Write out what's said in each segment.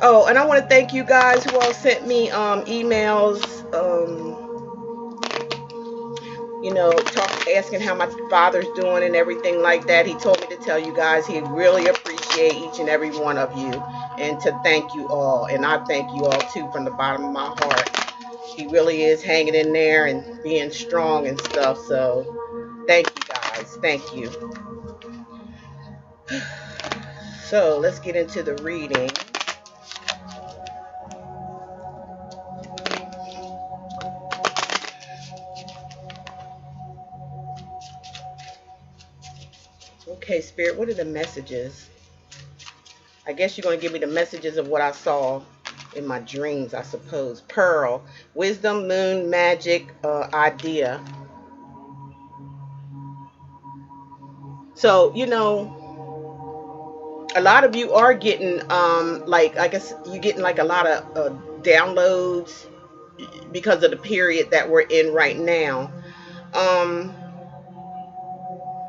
Oh, and I want to thank you guys who all sent me emails, asking how my father's doing and everything like that. He told me to tell you guys he really appreciate each and every one of you, and to thank you all. And I thank you all too from the bottom of my heart. He really is hanging in there and being strong and stuff. So thank you guys. Thank you. So let's get into the reading. Okay, Spirit, what are the messages? I guess you're going to give me the messages of what I saw in my dreams, I suppose. Pearl, wisdom, moon, magic, idea. So, a lot of you are getting, I guess you're getting like a lot of downloads because of the period that we're in right now.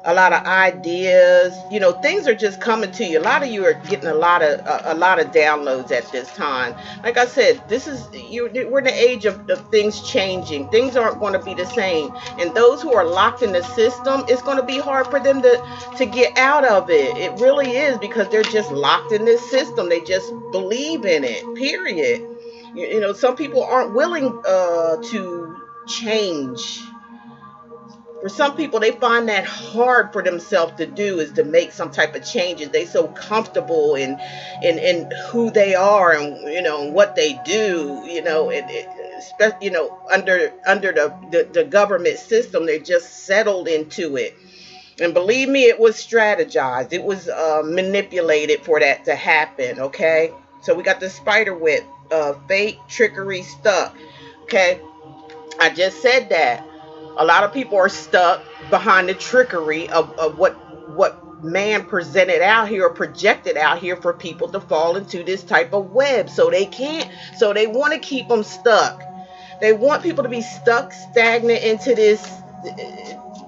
A lot of ideas, things are just coming to you. A lot of you are getting a lot of downloads at this time. Like I said, we're in the age of things changing. Things aren't going to be the same, and those who are locked in the system, it's going to be hard for them to get out of it. It really is, because they're just locked in this system. They just believe in it, period. Some people aren't willing to change. For some people, they find that hard for themselves to do, is to make some type of changes. They so comfortable in who they are, and what they do, under the government system. They just settled into it. And believe me, it was strategized. It was manipulated for that to happen, okay? So we got the spider web, fate, trickery, stuck, okay? I just said that. A lot of people are stuck behind the trickery of what man presented out here or projected out here for people to fall into this type of web. So they want to keep them stuck. They want people to be stuck, stagnant into this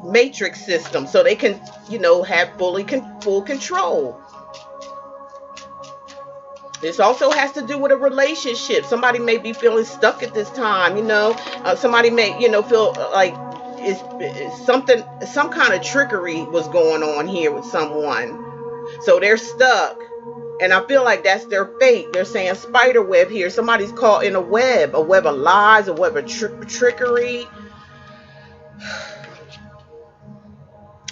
matrix system, so they can, have full control. This also has to do with a relationship. Somebody may be feeling stuck at this time, somebody may, feel like it's some kind of trickery was going on here with someone. So they're stuck. And I feel like that's their fate. They're saying spider web here. Somebody's caught in a web of lies, a web of trickery.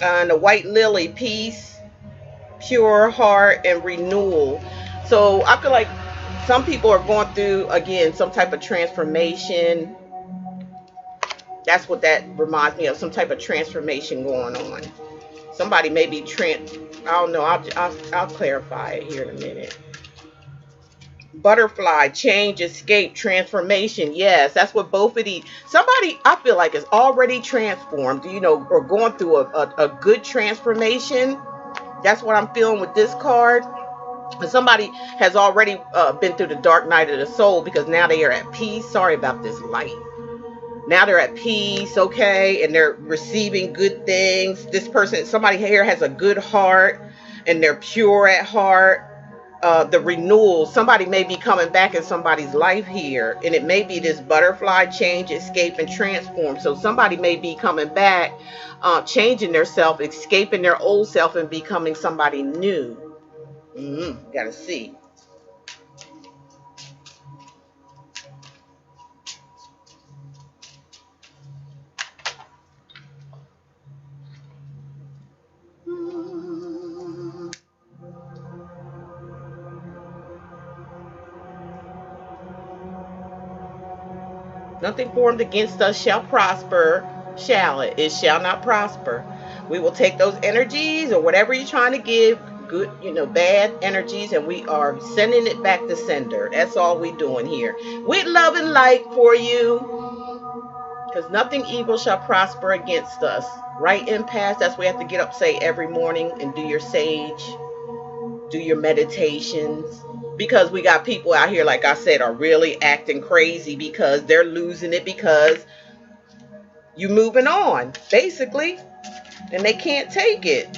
And the white lily, peace, pure heart, and renewal. So I feel like some people are going through, again, some type of transformation. That's what that reminds me of, some type of transformation going on. Somebody may be I don't know, I'll clarify it here in a minute. Butterfly, change, escape, transformation. Yes, that's what both of these. Somebody, I feel like, is already transformed, or going through a good transformation. That's what I'm feeling with this card. And somebody has already been through the dark night of the soul, because now they are at peace. Sorry about this light. Now they're at peace, okay, and they're receiving good things. This person, somebody here has a good heart, and they're pure at heart. The renewal, somebody may be coming back in somebody's life here, and it may be this butterfly, change, escape, and transform. So somebody may be coming back, changing their self, escaping their old self, and becoming somebody new. Gotta see. Nothing formed against us shall prosper, shall it? It shall not prosper. We will take those energies, or whatever you're trying to give, good, bad energies, and we are sending it back to sender. That's all we're doing here. With love and light for you, because nothing evil shall prosper against us. Right, empaths? That's what we have to get up, say every morning, and do your sage, do your meditations. Because we got people out here, like I said, are really acting crazy because they're losing it, because you moving on, basically, and they can't take it.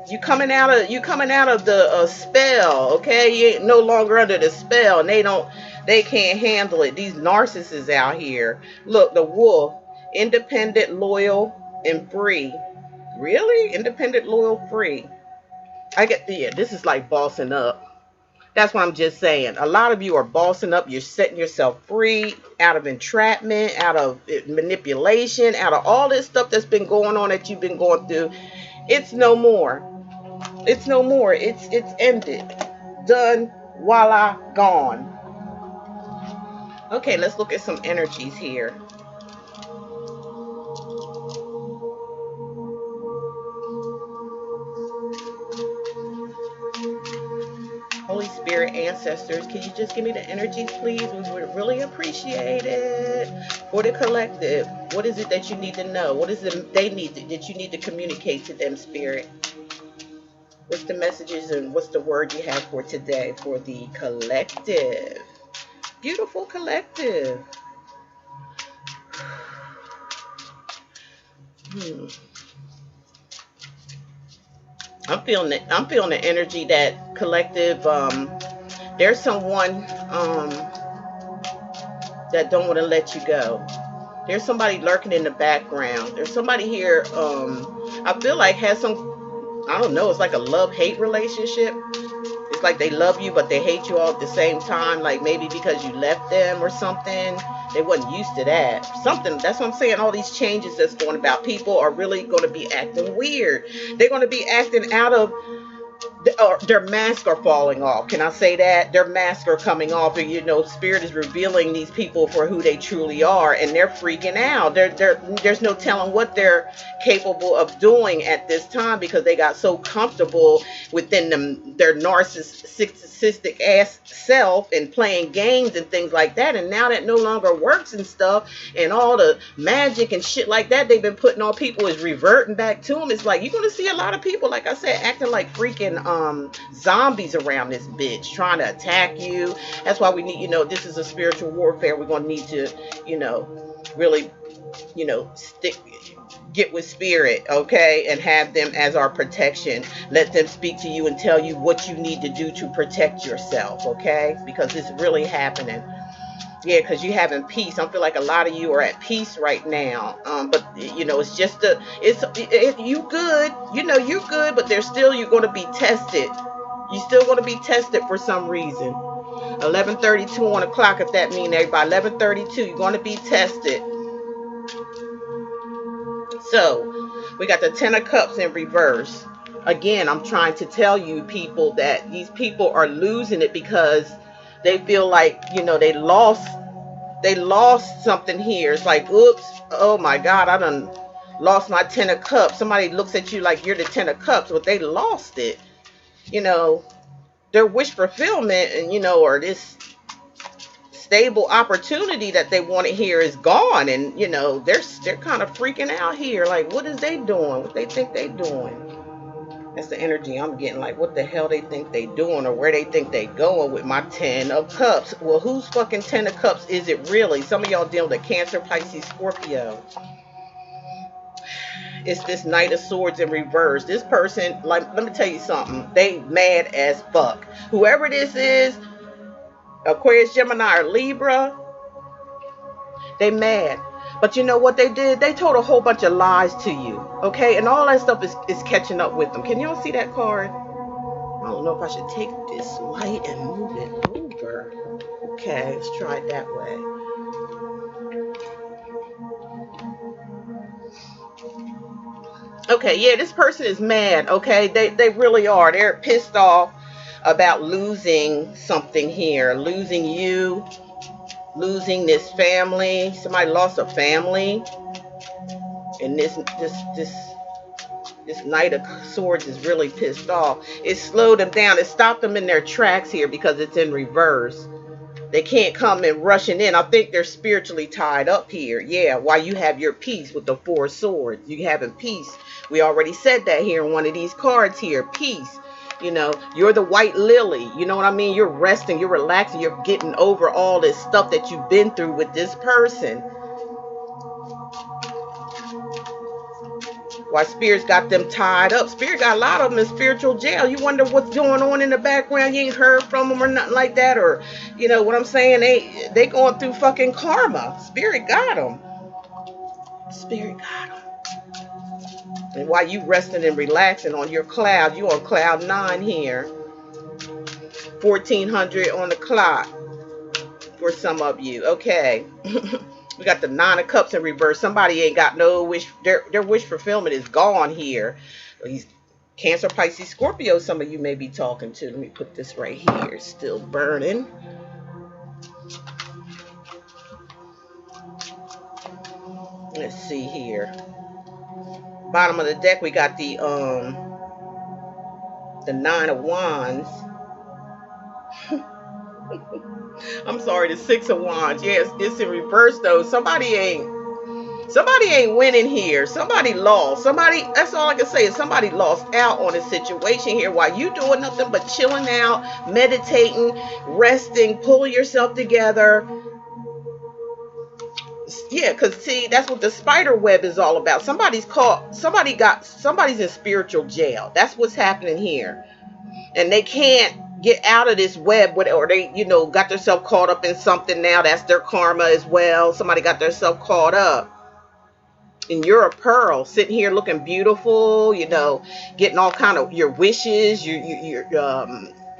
You coming out of the spell, okay? You ain't no longer under the spell, and they can't handle it. These narcissists out here. Look, the wolf, independent, loyal, and free. Really? Independent, loyal, free. Yeah, this is like bossing up. That's what I'm just saying. A lot of you are bossing up. You're setting yourself free out of entrapment, out of manipulation, out of all this stuff that's been going on that you've been going through. It's no more. It's no more. It's ended. Done. Voila. Gone. Okay, let's look at some energies here. Holy Spirit, ancestors, can you just give me the energies, please? We would really appreciate it. For the collective, what is it that you need to know? What is it they need that you need to communicate to them, Spirit? What's the messages and what's the word you have for today for the collective? Beautiful collective. I'm feeling the energy that collective. There's someone that don't want to let you go. There's somebody lurking in the background. There's somebody here. I feel like has some. I don't know. It's like a love-hate relationship. It's like they love you, but they hate you all at the same time. Like maybe because you left them or something. They wasn't used to that. Something. That's what I'm saying. All these changes that's going about. People are really going to be acting weird. They're going to be acting out of. Their masks are falling off. Can I say that? Their masks are coming off. And, you know, Spirit is revealing these people for who they truly are. And they're freaking out. There's no telling what they're capable of doing at this time because they got so comfortable within their narcissistic ass self and playing games and things like that. And now that no longer works and stuff and all the magic and shit like that they've been putting on people is reverting back to them. It's like you're going to see a lot of people, like I said, acting like freaking zombies around this bitch trying to attack you. That's why we need, you know, this is a spiritual warfare. We're going to need to, you know, really, you know, get with Spirit, okay, and have them as our protection. Let them speak to you and tell you what you need to do to protect yourself, okay, because it's really happening. Yeah, because you're having peace. I feel like a lot of you are at peace right now. But, you know, it's just you good. You know, you're good, but there's still, you're going to be tested. You're still going to be tested for some reason. 11:32 on the clock, if that means everybody. 11:32, you're going to be tested. So, we got the 10 of Cups in reverse. Again, I'm trying to tell you people that these people are losing it because they feel like, you know, they lost something here. It's like, oops, oh my God, I done lost my 10 of Cups. Somebody looks at you like you're the 10 of Cups, but they lost it. You know, their wish fulfillment and, you know, or this stable opportunity that they wanted here is gone. And, you know, they're kind of freaking out here. Like, what is they doing? What they think they doing? That's the energy I'm getting, like what the hell they think they doing or where they think they going with my 10 of Cups. Well, whose fucking 10 of Cups is it really? Some of y'all dealing with Cancer, Pisces, Scorpio. It's this Knight of Swords in reverse. This person, like, let me tell you something. They mad as fuck. Whoever this is, Aquarius, Gemini, or Libra, they mad. But you know what they did? They told a whole bunch of lies to you, okay? And all that stuff is catching up with them. Can y'all see that card? I don't know if I should take this light and move it over. Okay, let's try it that way. Okay, yeah, this person is mad, okay? They really are. They're pissed off about losing something here. Losing you. Losing this family. Somebody lost a family. And this Knight of Swords is really pissed off. It slowed them down. It stopped them in their tracks here because it's in reverse. They can't come and rushing in. I think they're spiritually tied up here. Yeah, while you have your peace with the 4 swords. You having peace. We already said that here in one of these cards here. Peace. You know, you're the white lily. You know what I mean? You're resting, you're relaxing, you're getting over all this stuff that you've been through with this person. Why Spirit's got them tied up. Spirit got a lot of them in spiritual jail. You wonder what's going on in the background. You ain't heard from them or nothing like that. Or, you know what I'm saying? They going through fucking karma. Spirit got them. Spirit got them. And while you resting and relaxing on your cloud, you on cloud 9 here. 1400 on the clock for some of you. Okay. We got the 9 of Cups in reverse. Somebody ain't got no wish. Their wish fulfillment is gone here. He's Cancer, Pisces, Scorpio. Some of you may be talking to. Let me put this right here. It's still burning. Let's see here. Bottom of the deck, we got the 9 of Wands. I'm sorry, the 6 of Wands. Yes, it's in reverse though. Somebody ain't winning here. Somebody lost. That's all I can say is somebody lost out on a situation here while you doing nothing but chilling out, meditating, resting, pulling yourself together. Yeah, because see, that's what the spider web is all about. Somebody's in spiritual jail. That's what's happening here. And they can't get out of this web, or they, you know, got themselves caught up in something now. That's their karma as well. Somebody got themselves caught up. And you're a pearl, sitting here looking beautiful, you know, getting all kind of your wishes, your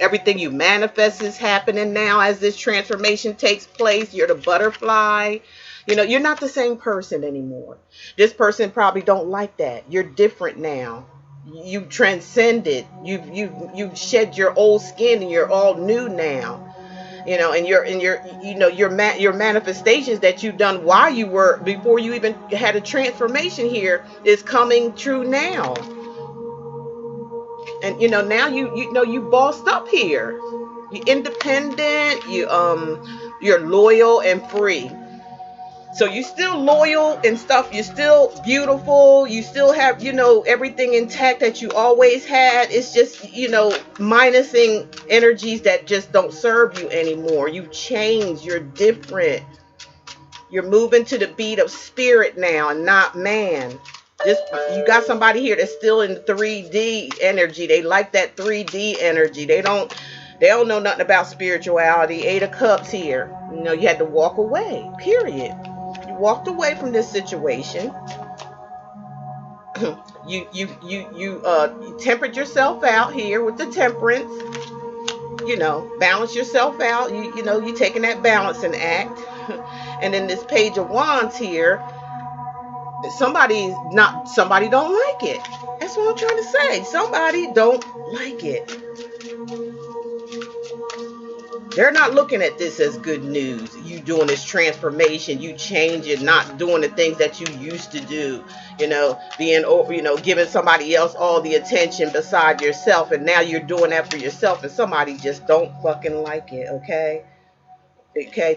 everything you manifest is happening now as this transformation takes place. You're the butterfly. You know, you're not the same person anymore. This person probably don't like that. You're different now. You transcended. You've shed your old skin and you're all new now. You know, and your manifestations that you've done before you even had a transformation here is coming true now. And you know, now you bossed up here. You're independent, you're loyal and free. So you're still loyal and stuff. You're still beautiful. You still have, you know, everything intact that you always had. It's just, you know, minusing energies that just don't serve you anymore. You've changed. You're different. You're moving to the beat of spirit now and not man. You got somebody here that's still in 3D energy. They like that 3D energy. They don't know nothing about spirituality. 8 of Cups here. You know, you had to walk away. Period. You walked away from this situation. You tempered yourself out here with the Temperance. You know, balance yourself out. You know, you taking that balancing act. And then this Page of Wands here. Somebody don't like it. That's what I'm trying to say. Somebody don't like it. They're not looking at this as good news. You doing this transformation, you changing, not doing the things that you used to do. You know, giving somebody else all the attention beside yourself, and now you're doing that for yourself, and somebody just don't fucking like it. Okay.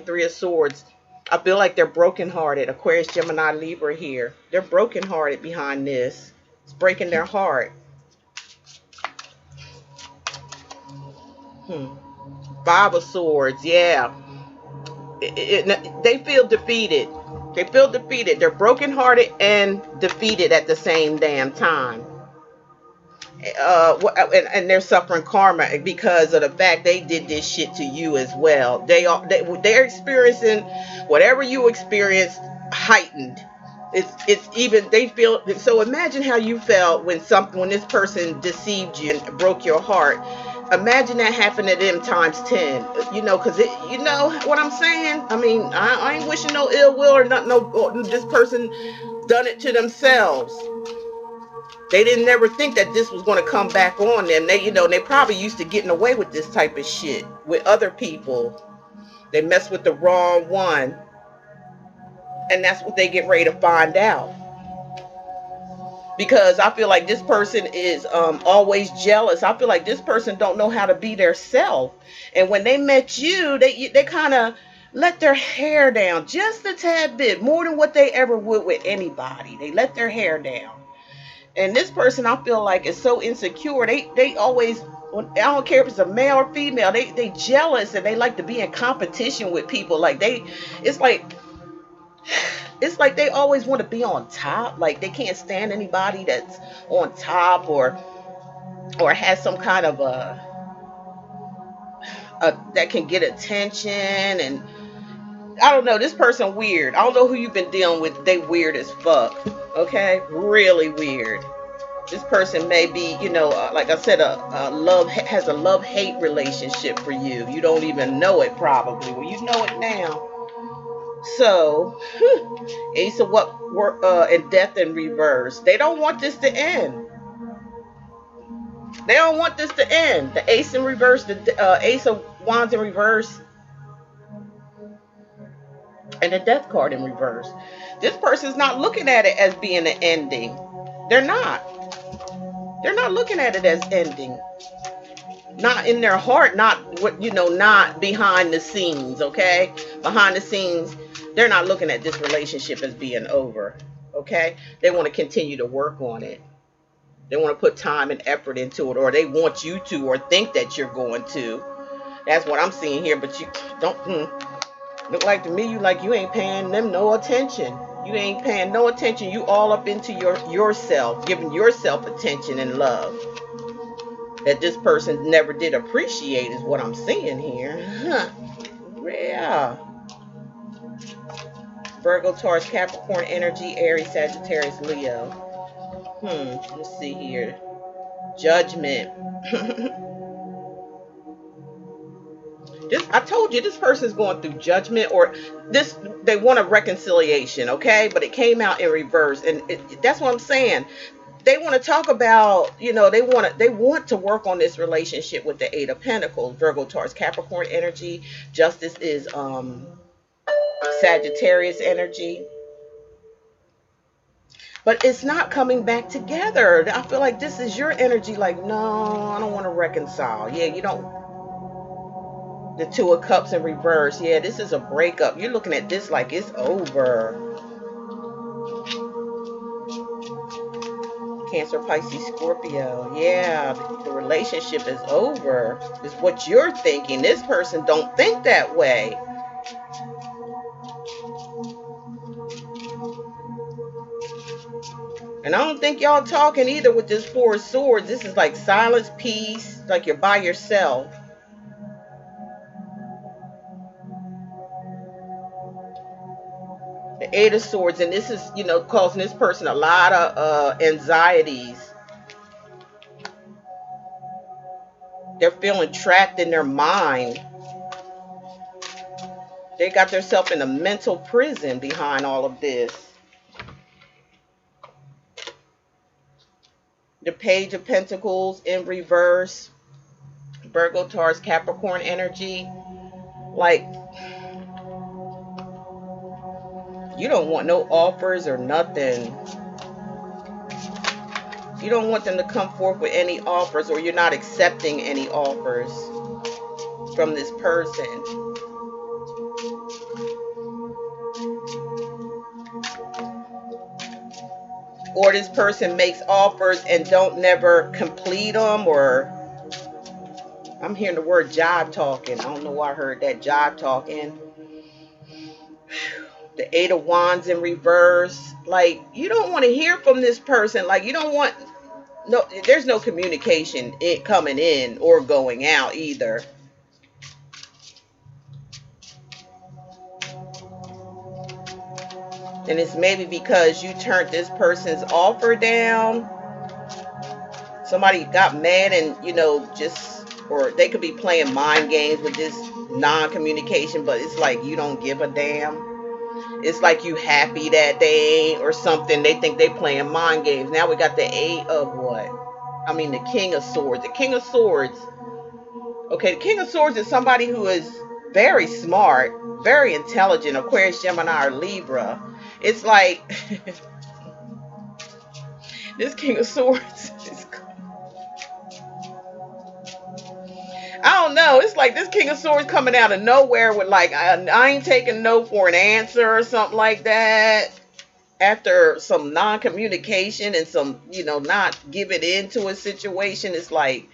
3 of Swords. I feel like they're brokenhearted. Aquarius, Gemini, Libra here. They're brokenhearted behind this. It's breaking their heart. 5 of Swords. Yeah. They feel defeated. They feel defeated. They're brokenhearted and defeated at the same damn time. And they're suffering karma because of the fact they did this shit to you as well. They're experiencing whatever you experienced heightened. It's even, they feel. So imagine how you felt when this person deceived you and broke your heart. Imagine that happened to them times 10. You know, because you know what I'm saying. I mean, I ain't wishing no ill will or nothing. No, this person done it to themselves. They didn't never think that this was going to come back on them. They probably used to getting away with this type of shit with other people. They mess with the wrong one. And that's what they get ready to find out. Because I feel like this person is always jealous. I feel like this person don't know how to be their self. And when they met you, they kind of let their hair down just a tad bit. More than what they ever would with anybody. They let their hair down. And this person, I feel like, is so insecure. They always, I don't care if it's a male or female, they jealous and they like to be in competition with people. Like it's like It's like they always want to be on top. Like they can't stand anybody that's on top or has some kind of a that can get attention. And I don't know, this person weird. I don't know who you've been dealing with. They weird as fuck. Okay, really weird. This person may be, like I said, has a love-hate relationship for you. You don't even know it probably. Well, you know it now. So, Ace of what and Death in reverse. They don't want this to end. They don't want this to end. The Ace in reverse, the Ace of Wands in reverse, and the Death card in reverse. This person's not looking at it as being an ending. They're not. They're not looking at it as ending. Not in their heart, not not behind the scenes, okay? Behind the scenes, they're not looking at this relationship as being over, okay? They want to continue to work on it. They want to put time and effort into it, or they want you to, or think that you're going to. That's what I'm seeing here, but you don't look like to me, you ain't paying them no attention. You ain't paying no attention. You all up into yourself, giving yourself attention and love that this person never did appreciate is what I'm seeing here. Yeah. Virgo, Taurus, Capricorn energy, Aries, Sagittarius, Leo. Let's see here. Judgment. I told you this person's going through judgment, or they want a reconciliation, okay? But it came out in reverse, and that's what I'm saying. They want to talk about, they want to work on this relationship with the Eight of Pentacles. Virgo, Taurus, Capricorn energy. Justice is Sagittarius energy. But it's not coming back together. I feel like this is your energy. Like, no, I don't want to reconcile. Yeah, you don't. The Two of Cups in reverse. Yeah, this is a breakup. You're looking at this like it's over. Cancer, Pisces, Scorpio. Yeah, the relationship is over. Is what you're thinking. This person don't think that way. And I don't think y'all talking either with this Four of Swords. This is like silence, peace, like you're by yourself. The Eight of Swords, and this is, causing this person a lot of anxieties. They're feeling trapped in their mind. They got themselves in a mental prison behind all of this. The Page of Pentacles in reverse. Virgo, Taurus, Capricorn energy. Like, you don't want no offers or nothing. You don't want them to come forth with any offers, or you're not accepting any offers from this person. Or this person makes offers and don't never complete them, or I'm hearing the word job talking. I don't know why I heard that, job talking. The Eight of Wands in reverse. Like, you don't want to hear from this person. Like, you don't want, no, there's no communication coming in or going out either. And it's maybe because you turned this person's offer down. Somebody got mad and, or they could be playing mind games with this non-communication, but it's like you don't give a damn. It's like you happy that they ain't or something. They think they playing mind games. Now we got the Eight of what? I mean, the King of Swords. The King of Swords. Okay, the King of Swords is somebody who is very smart, very intelligent, Aquarius, Gemini, or Libra. It's like this King of Swords is, I don't know. It's like this King of Swords coming out of nowhere with like, I ain't taking no for an answer or something like that. After some non-communication and some, not giving into a situation, it's like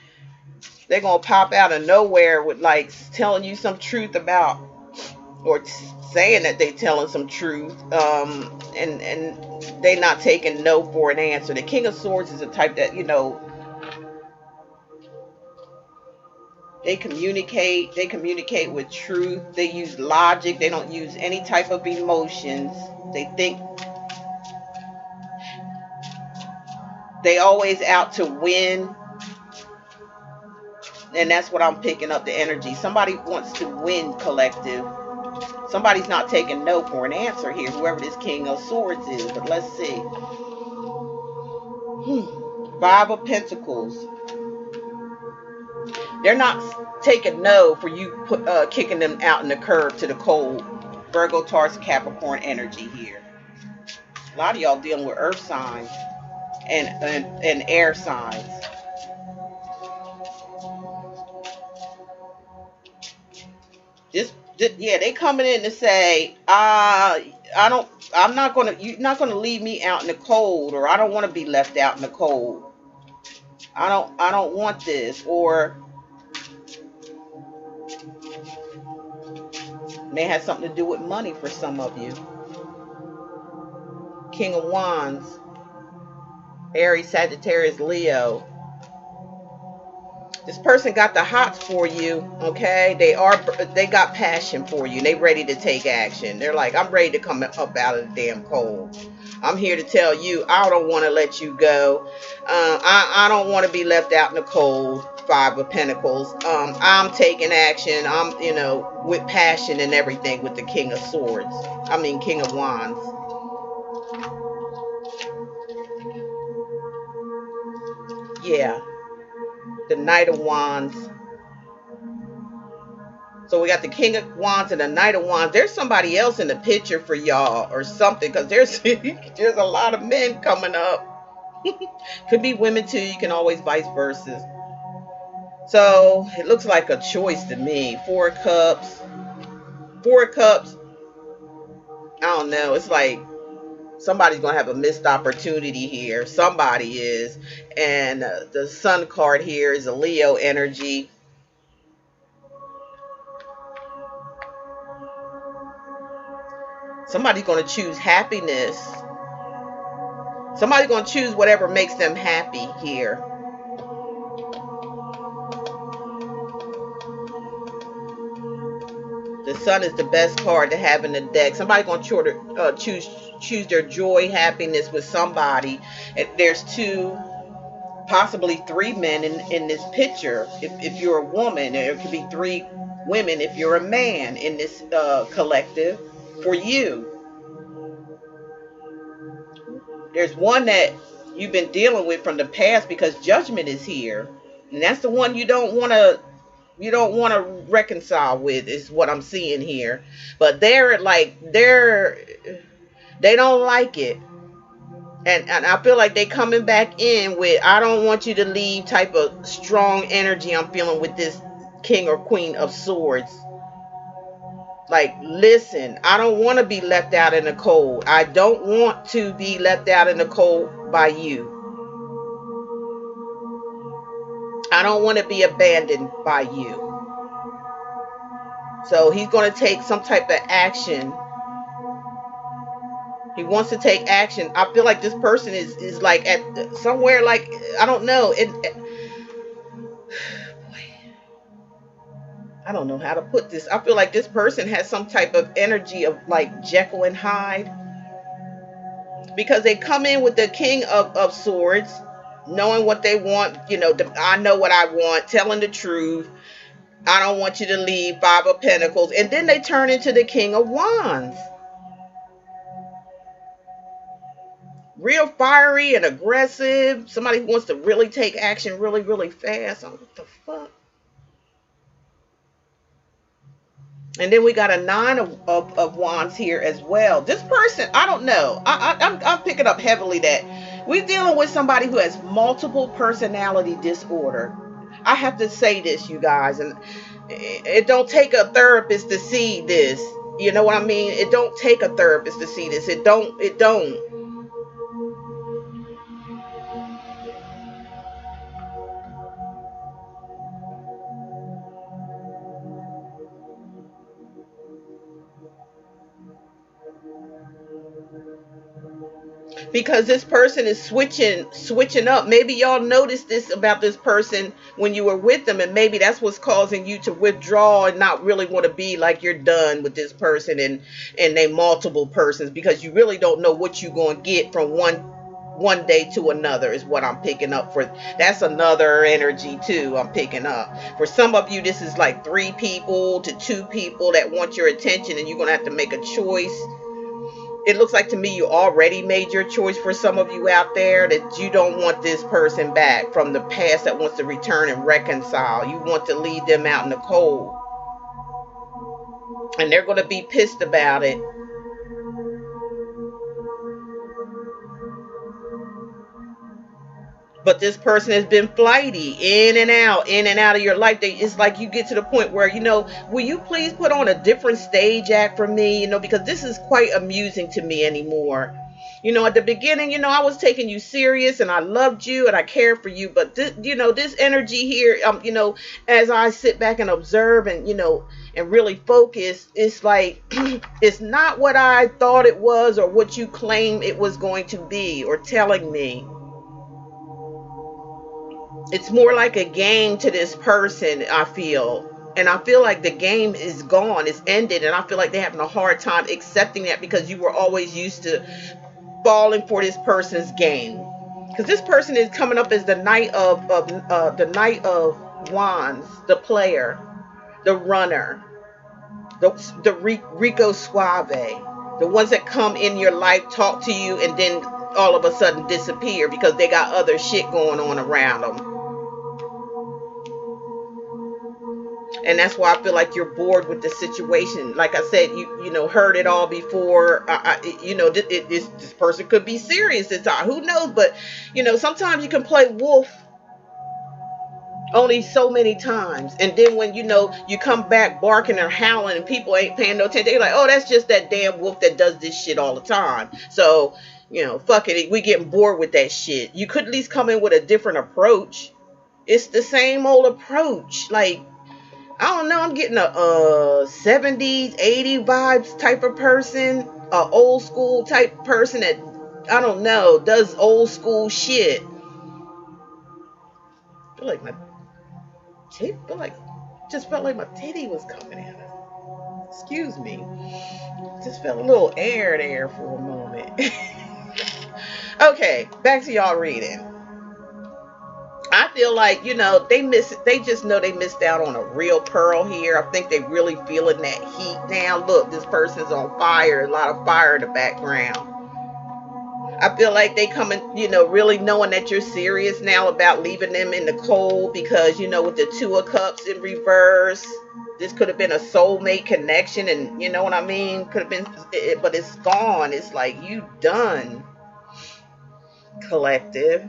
they're going to pop out of nowhere with like telling you some truth about or saying that they telling some truth, and they not taking no for an answer. The King of Swords is a type that, they communicate with truth. They use logic. They don't use any type of emotions. They think they always out to win. And that's what I'm picking up, the energy. Somebody wants to win, collective. Somebody's not taking no for an answer here, whoever this King of Swords is. But let's see. Five of Pentacles. They're not taking no for you kicking them out in the curb to the cold. Virgo, Taurus, Capricorn energy here. A lot of y'all dealing with earth signs and air signs. Yeah, they coming in to say, you're not gonna leave me out in the cold, or I don't want to be left out in the cold. I don't want this, or may have something to do with money for some of you. King of Wands, Aries, Sagittarius, Leo. This person got the hots for you, okay? They got passion for you. They ready to take action. They're like, I'm ready to come up out of the damn cold. I'm here to tell you, I don't want to let you go. I don't want to be left out in the cold. Five of Pentacles. I'm taking action. I'm, with passion and everything with the King of Swords. King of Wands. Yeah. The Knight of Wands. So we got the King of Wands and the Knight of Wands. There's somebody else in the picture for y'all or something, because there's there's a lot of men coming up. Could be women too. You can always vice versa. So it looks like a choice to me. Four of Cups. Four of Cups. I don't know. It's like somebody's going to have a missed opportunity here. Somebody is. And the Sun card here is a Leo energy. Somebody's going to choose happiness. Somebody's going to choose whatever makes them happy here. The Sun is the best card to have in the deck. Somebody's going to choose their joy, happiness with somebody. And there's two, possibly three men in this picture. If you're a woman, there could be three women if you're a man in this collective for you. There's one that you've been dealing with from the past because Judgment is here. And that's the one you don't want to reconcile with, is what I'm seeing here. But they don't like it. And I feel like they coming back in with, I don't want you to leave type of strong energy I'm feeling with this King or Queen of Swords. Like, listen, I don't want to be left out in the cold. I don't want to be left out in the cold by you. I don't want to be abandoned by you. So he's going to take some type of action. He wants to take action. I feel like this person is like at somewhere, like, I don't know. I don't know how to put this. I feel like this person has some type of energy of like Jekyll and Hyde, because they come in with the King of Swords, knowing what they want. I know what I want, telling the truth. I don't want you to leave. Five of Pentacles. And then they turn into the King of Wands. Real fiery and aggressive. Somebody who wants to really take action really, really fast. Oh, what the fuck? And then we got a Nine of Wands here as well. This person, I don't know. I'm picking up heavily that we're dealing with somebody who has multiple personality disorder. I have to say this, you guys, and it don't take a therapist to see this. You know what I mean? It don't take a therapist to see this. It don't. because this person is switching up. Maybe y'all noticed this about this person when you were with them, and maybe that's what's causing you to withdraw and not really want to be like you're done with this person and they multiple persons, because you really don't know what you're going to get from one day to another is what I'm picking up for. That's another energy too I'm picking up. For some of you, this is like 3 people to 2 people that want your attention, and you're going to have to make a choice. It looks like to me you already made your choice for some of you out there, that you don't want this person back from the past that wants to return and reconcile. You want to leave them out in the cold. And they're going to be pissed about it. But this person has been flighty, in and out of your life. It's like you get to the point where, will you please put on a different stage act for me? Because this is quite amusing to me anymore. At the beginning, I was taking you serious and I loved you and I cared for you. But this energy here, as I sit back and observe and, and really focus, it's like, it's not what I thought it was or what you claim it was going to be or telling me. It's more like a game to this person, I feel. And I feel like the game is gone. It's ended. And I feel like they're having a hard time accepting that, because you were always used to falling for this person's game. Because this person is coming up as the Knight of Wands, the player, the runner, the Rico Suave, the ones that come in your life, talk to you, and then all of a sudden disappear because they got other shit going on around them. And that's why I feel like you're bored with the situation. Like I said, you heard it all before. This person could be serious this time. Who knows? But, sometimes you can play wolf only so many times. And then when, you come back barking or howling and people ain't paying no attention, they're like, oh, that's just that damn wolf that does this shit all the time. So, fuck it. We getting bored with that shit. You could at least come in with a different approach. It's the same old approach. Like, I don't know, I'm getting a 70s, 80s vibes type of person, a old school type person that, I don't know, does old school shit. I feel like just felt like my titty was coming out. Excuse me. Just felt a little air there for a moment. Okay, back to y'all reading. I feel like, they just know they missed out on a real pearl here. I think they really feeling that heat now. Look, this person's on fire, a lot of fire in the background. I feel like they coming, really knowing that you're serious now about leaving them in the cold, because, with the 2 of Cups in reverse, this could have been a soulmate connection, and you know what I mean? Could have been, but it's gone. It's like, you done, collective.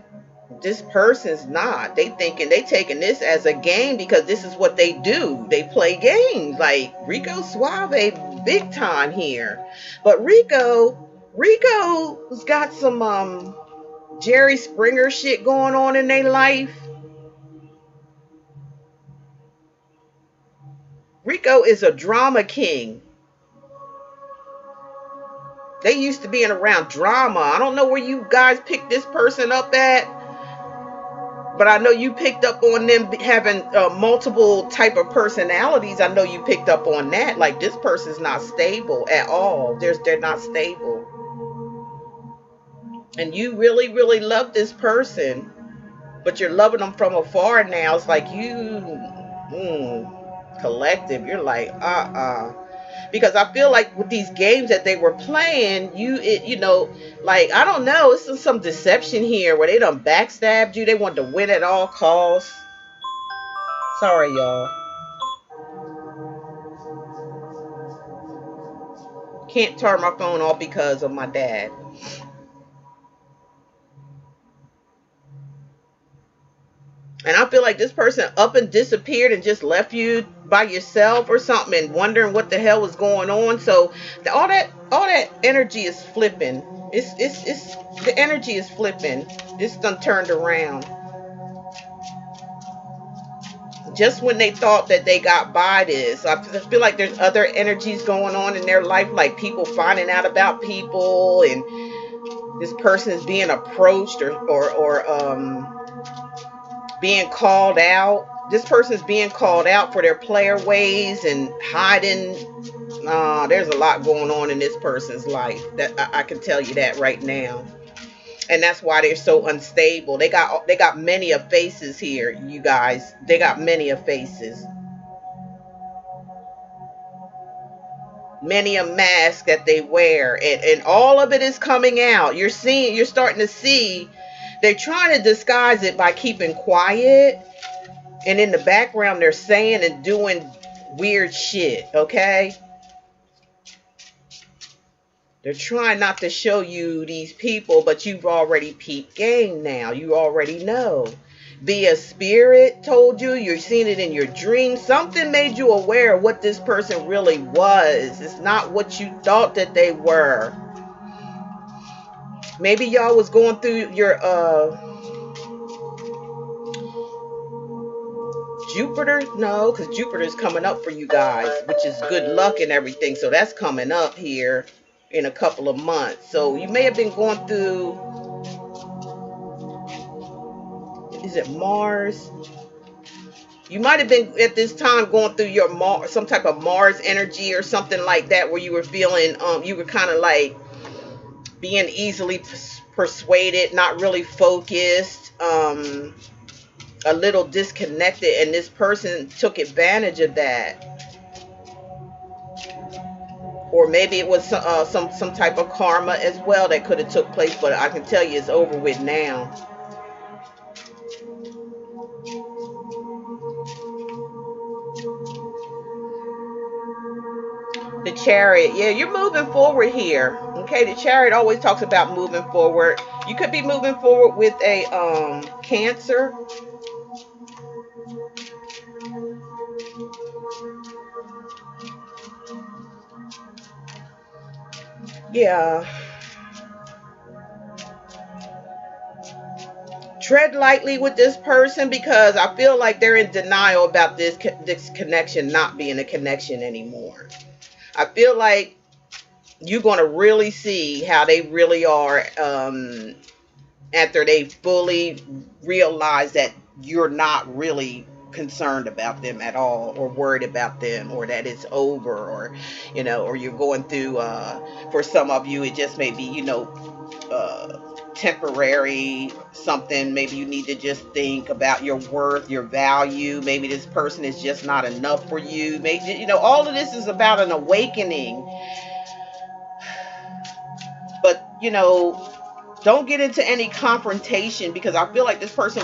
This person's not. They taking this as a game, because this is what they do. They play games. Like Rico Suave, big time here. But Rico's got some Jerry Springer shit going on in their life. Rico is a drama king. They used to being around drama. I don't know where you guys picked this person up at, but I know you picked up on them having multiple type of personalities. I know you picked up on that. Like, this person's not stable at all. They're not stable. And you really, really love this person, but you're loving them from afar now. It's like collective. You're like, because I feel like with these games that they were playing, like, I don't know, it's some deception here where they done backstabbed you. They wanted to win at all costs. Sorry, y'all. Can't turn my phone off because of my dad. And I feel like this person up and disappeared and just left you by yourself or something, and wondering what the hell was going on. So all that energy is flipping. It's the energy is flipping. It's done turned around. Just when they thought that they got by this, I feel like there's other energies going on in their life, like people finding out about people, and This person is being approached or being called out. This person is being called out for their player ways and hiding. There's a lot going on in this person's life. That I can tell you that right now. And that's why they're so unstable. They got many of faces here, you guys. They got many of faces. Many a mask that they wear. And all of it is coming out. You're starting to see they're trying to disguise it by keeping quiet. And in the background they're saying and doing weird shit, okay? They're trying not to show you these people, but you've already peeped game now. You already know. Be a spirit told you. You're seeing it in your dreams. Something made you aware of what this person really was. It's not what you thought that they were. Maybe y'all was going through your Jupiter. No, because Jupiter is coming up for you guys, which is good luck and everything. So that's coming up here in a couple of months. So you may have been going through, is it Mars? You might have been at this time going through your some type of Mars energy or something like that, where you were feeling you were kind of like being easily persuaded, not really focused, a little disconnected, and this person took advantage of that. Or maybe it was some type of karma as well that could have took place, but I can tell you it's over with now. The Chariot, yeah, you're moving forward here. Okay, the Chariot always talks about moving forward. You could be moving forward with a Cancer. Yeah. Tread lightly with this person, because I feel like they're in denial about this connection not being a connection anymore. I feel like you're going to really see how they really are after they fully realize that you're not really concerned about them at all, or worried about them, or that it's over, or or you're going through for some of you it just may be temporary something. Maybe you need to just think about your worth, your value. Maybe this person is just not enough for you. Maybe all of this is about an awakening. But don't get into any confrontation, because I feel like this person,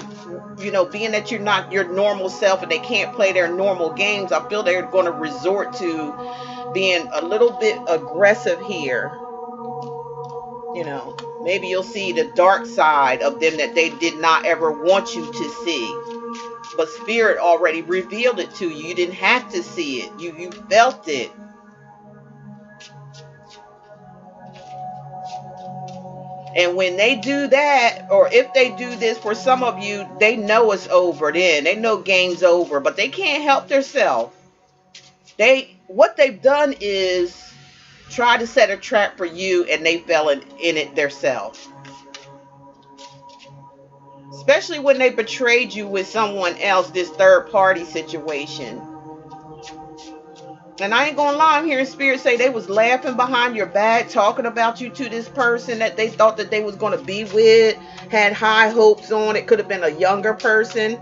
being that you're not your normal self and they can't play their normal games, I feel they're going to resort to being a little bit aggressive here. Maybe you'll see the dark side of them that they did not ever want you to see. But Spirit already revealed it to you. You didn't have to see it. You felt it. And when they do that, or if they do this for some of you, they know it's over then. They know game's over, but they can't help themselves. What they've done is try to set a trap for you, and they fell in it themselves. Especially when they betrayed you with someone else, this third party situation. And I ain't gonna lie, I'm hearing Spirit say they was laughing behind your back, talking about you to this person that they thought that they was gonna be with, had high hopes on. It could have been a younger person.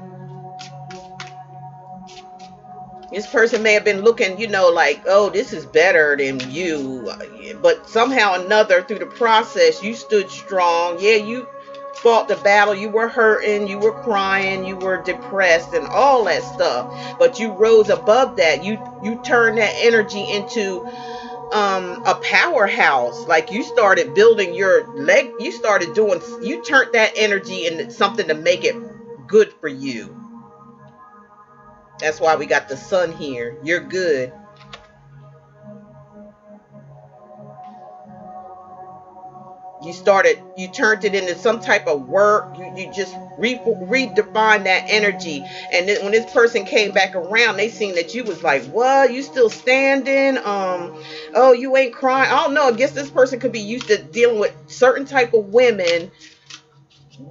This person may have been looking, like, oh, this is better than you. But somehow or another, through the process, you stood strong. Yeah, you fought the battle. You were hurting, you were crying, you were depressed and all that stuff, but you rose above that. You turned that energy into a powerhouse. Like, you started building your leg. You turned that energy into something to make it good for you. That's why we got the sun here. You're good. You turned it into some type of work. You just redefined that energy. And then when this person came back around, they seen that you was like, what? You still standing? Oh, you ain't crying. I don't know. I guess this person could be used to dealing with certain type of women.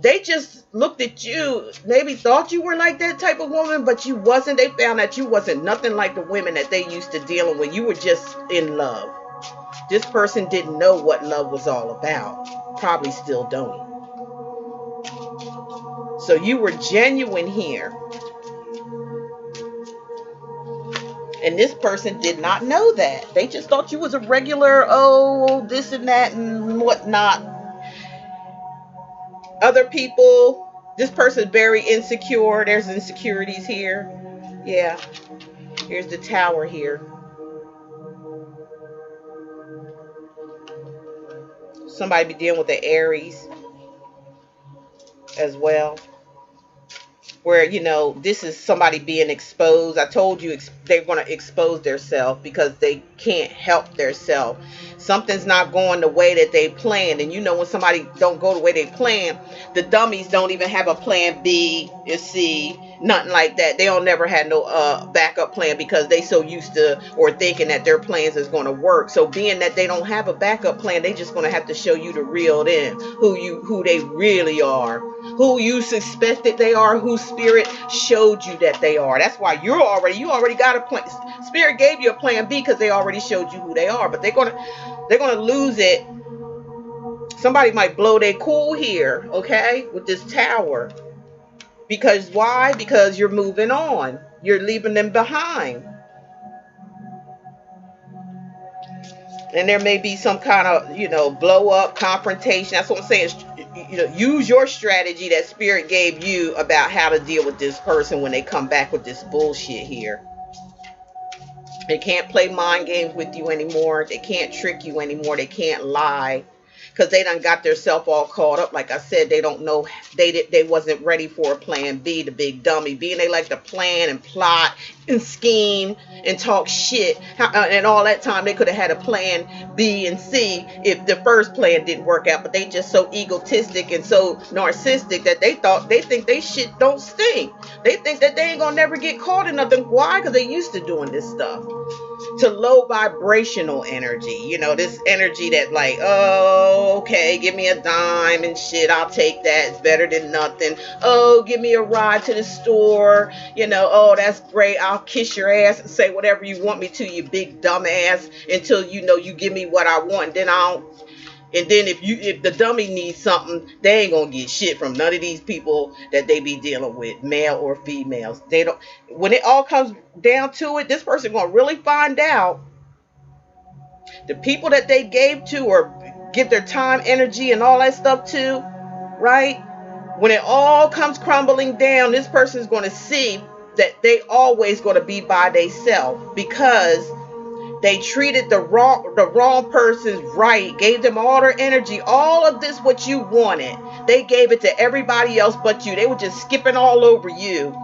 They just looked at you, maybe thought you were like that type of woman, but you wasn't. They found that you wasn't nothing like the women that they used to dealing with. You were just in love. This person didn't know what love was all about. Probably still don't. So you were genuine here. And this person did not know that. They just thought you was a regular, oh, this and that and whatnot. Other people, this person's very insecure. There's insecurities here. Yeah. Here's the Tower here. Somebody be dealing with the Aries as well, where, you know, this is somebody being exposed. I told you they're going to expose themselves because they can't help themselves. Something's not going the way that they planned. And you know, when somebody don't go the way they planned, the dummies don't even have a plan B or C, nothing like that. They don't never had no backup plan because they so used to or thinking that their plans is going to work. So being that they don't have a backup plan, they just going to have to show you the real them, who they really are, who you suspected they are, who Spirit showed you that they are. That's why you already got a plan. Spirit gave you a plan B because they already showed you who they are. But they're gonna lose it. Somebody might blow their cool here, okay, with this Tower. Because why? Because you're moving on. You're leaving them behind. And there may be some kind of, you know, blow up, confrontation. That's what I'm saying. You know, use your strategy that Spirit gave you about how to deal with this person when they come back with this bullshit here. They can't play mind games with you anymore. They can't trick you anymore. They can't lie. Because they done got themselves all caught up. Like I said, they don't know. They wasn't ready for a plan B, the big dummy. Being they like to plan and plot and scheme and talk shit. And all that time they could have had a plan B and C if the first plan didn't work out. But they just so egotistic and so narcissistic that they think they shit don't stink. They think that they ain't gonna never get caught in nothing. Why? Because they used to doing this stuff. To low vibrational energy, you know, this energy that like, oh, okay, give me a dime and shit, I'll take that, it's better than nothing. Oh, give me a ride to the store, you know, oh, that's great, I'll kiss your ass and say whatever you want me to, you big dumb ass, until you know you give me what I want. Then if the dummy needs something, they ain't gonna get shit from none of these people that they be dealing with, male or females. They don't. When it all comes down to it, this person gonna really find out the people that they gave to or give their time, energy, and all that stuff to, right? When it all comes crumbling down, this person is gonna see that they always gonna be by themselves because they treated the wrong person's right, gave them all their energy, all of this what you wanted. They gave it to everybody else but you. They were just skipping all over you.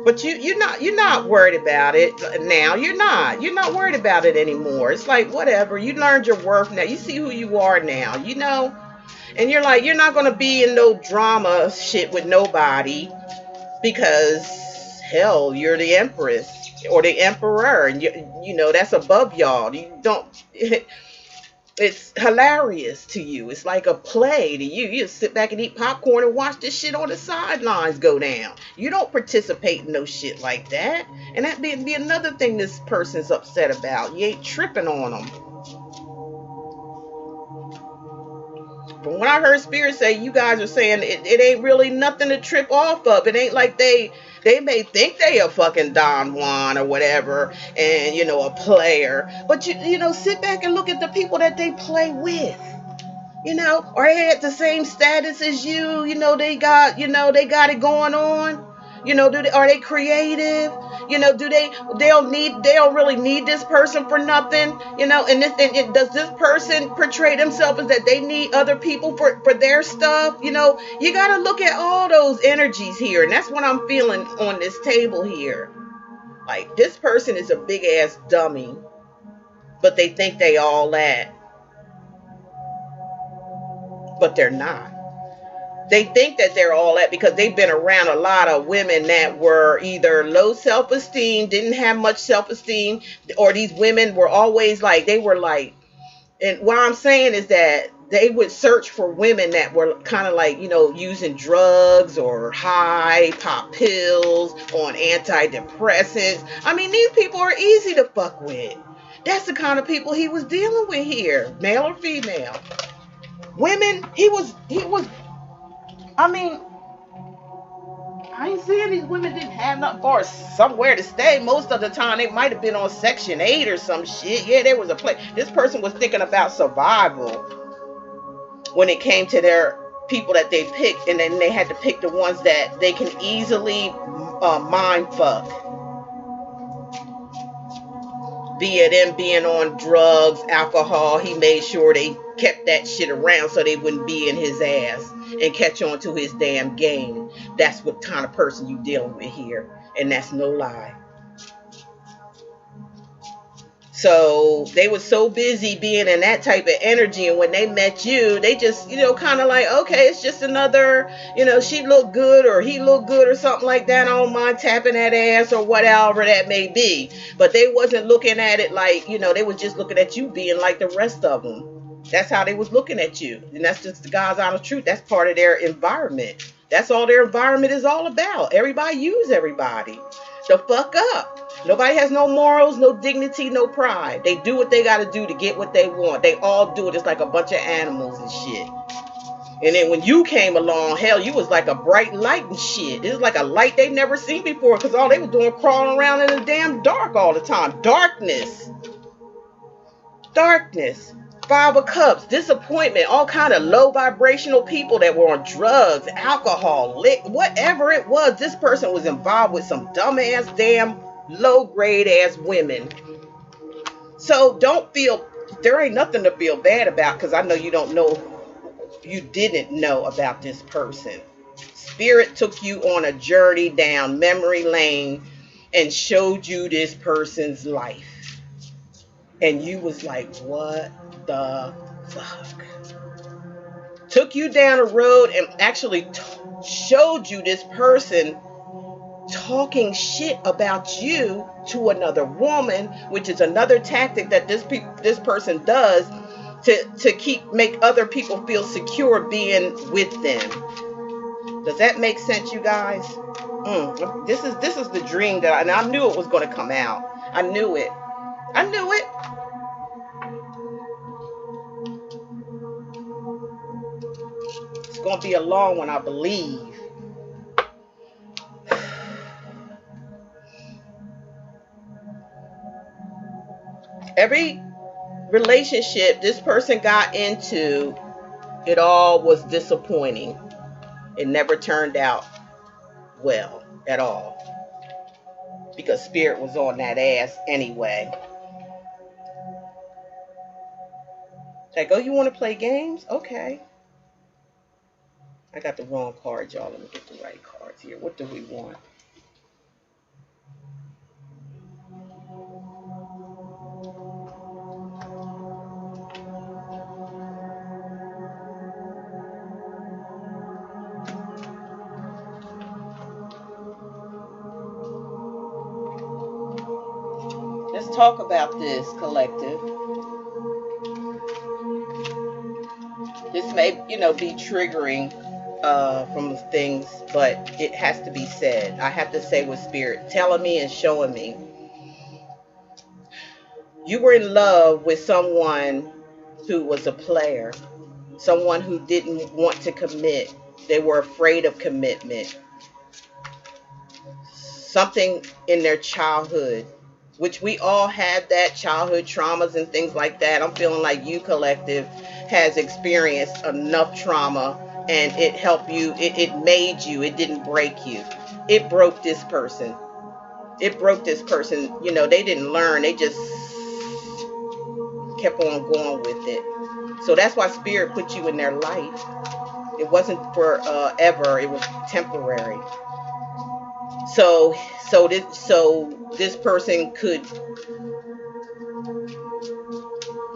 But you're not worried about it now. You're not worried about it anymore. It's like whatever. You learned your worth now. You see who you are now, you know? And you're like, you're not gonna be in no drama shit with nobody because hell, you're the Empress or the Emperor, and you know that's above y'all. You don't. It's hilarious to you. It's like a play to you. You just sit back and eat popcorn and watch this shit on the sidelines go down. You don't participate in no shit like that. And that be another thing this person's upset about. You ain't tripping on them. But when I heard Spirit say, you guys are saying it ain't really nothing to trip off of. It ain't like they may think they a fucking Don Juan or whatever, and you know, a player. But you know, sit back and look at the people that they play with. You know, or they had the same status as you. You know, they got it going on. You know, are they creative? You know, they don't really need this person for nothing. You know, and does this person portray themselves as that they need other people for their stuff? You know, you got to look at all those energies here, and that's what I'm feeling on this table here. Like, this person is a big ass dummy. but they think they all that. But they're not. They think that they're all that because they've been around a lot of women that were either low self-esteem, didn't have much self-esteem, or these women were always like, they were like, and what I'm saying is that they would search for women that were kind of like, you know, using drugs or high, pop pills, on antidepressants. I mean, these people are easy to fuck with. That's the kind of people he was dealing with here, male or female. Women, he was, I mean, I ain't saying these women didn't have nothing for somewhere to stay. Most of the time, they might have been on Section 8 or some shit. Yeah, there was a place. This person was thinking about survival when it came to their people that they picked, and then they had to pick the ones that they can easily mind fuck. Be it them being on drugs, alcohol, he made sure they kept that shit around so they wouldn't be in his ass and catch on to his damn game. That's what kind of person you dealing with here, and that's no lie. So they were so busy being in that type of energy, and when they met you, they just, you know, kind of like, okay, it's just another, you know, she looked good or he looked good or something like that. I don't mind tapping that ass or whatever that may be. But they wasn't looking at it like, you know, they was just looking at you being like the rest of them. That's how they was looking at you, and that's just the God's honest truth. That's part of their environment. That's all their environment is all about. Everybody use everybody. The fuck up. Nobody has no morals, no dignity, no pride. They do what they got to do to get what they want. They all do it. It's like a bunch of animals and shit. And then when you came along, hell, you was like a bright light and shit. It was like a light they never seen before, because all they were doing crawling around in the damn dark all the time. Darkness. Darkness. 5 of Cups, disappointment, all kind of low vibrational people that were on drugs, alcohol, whatever it was. This person was involved with some dumbass, damn low grade ass women. So don't feel, there ain't nothing to feel bad about, because I know you don't know, you didn't know about this person. Spirit took you on a journey down memory lane and showed you this person's life. And you was like, what the fuck? Took you down a road and actually showed you this person talking shit about you to another woman, which is another tactic that this person does to make other people feel secure being with them. Does that make sense, you guys? This is the dream that and I knew it was going to come out. I knew it. It's going to be a long one, I believe. Every relationship this person got into, it all was disappointing. It never turned out well at all, because Spirit was on that ass anyway. Like, oh, you want to play games? Okay. I got the wrong cards, y'all. Let me get the right cards here. What do we want? Let's talk about this, collective. This may, you know, be triggering from things, but it has to be said. I have to say what Spirit telling me and showing me. You were in love with someone who was a player, someone who didn't want to commit. They were afraid of commitment. Something in their childhood, which we all had that, childhood traumas and things like that. I'm feeling like you, collective, has experienced enough trauma, and it helped you. It made you. It didn't break you. It broke this person. It broke this person. You know, they didn't learn. They just kept on going with it. So that's why Spirit put you in their life. It wasn't for ever. It was temporary. So this person could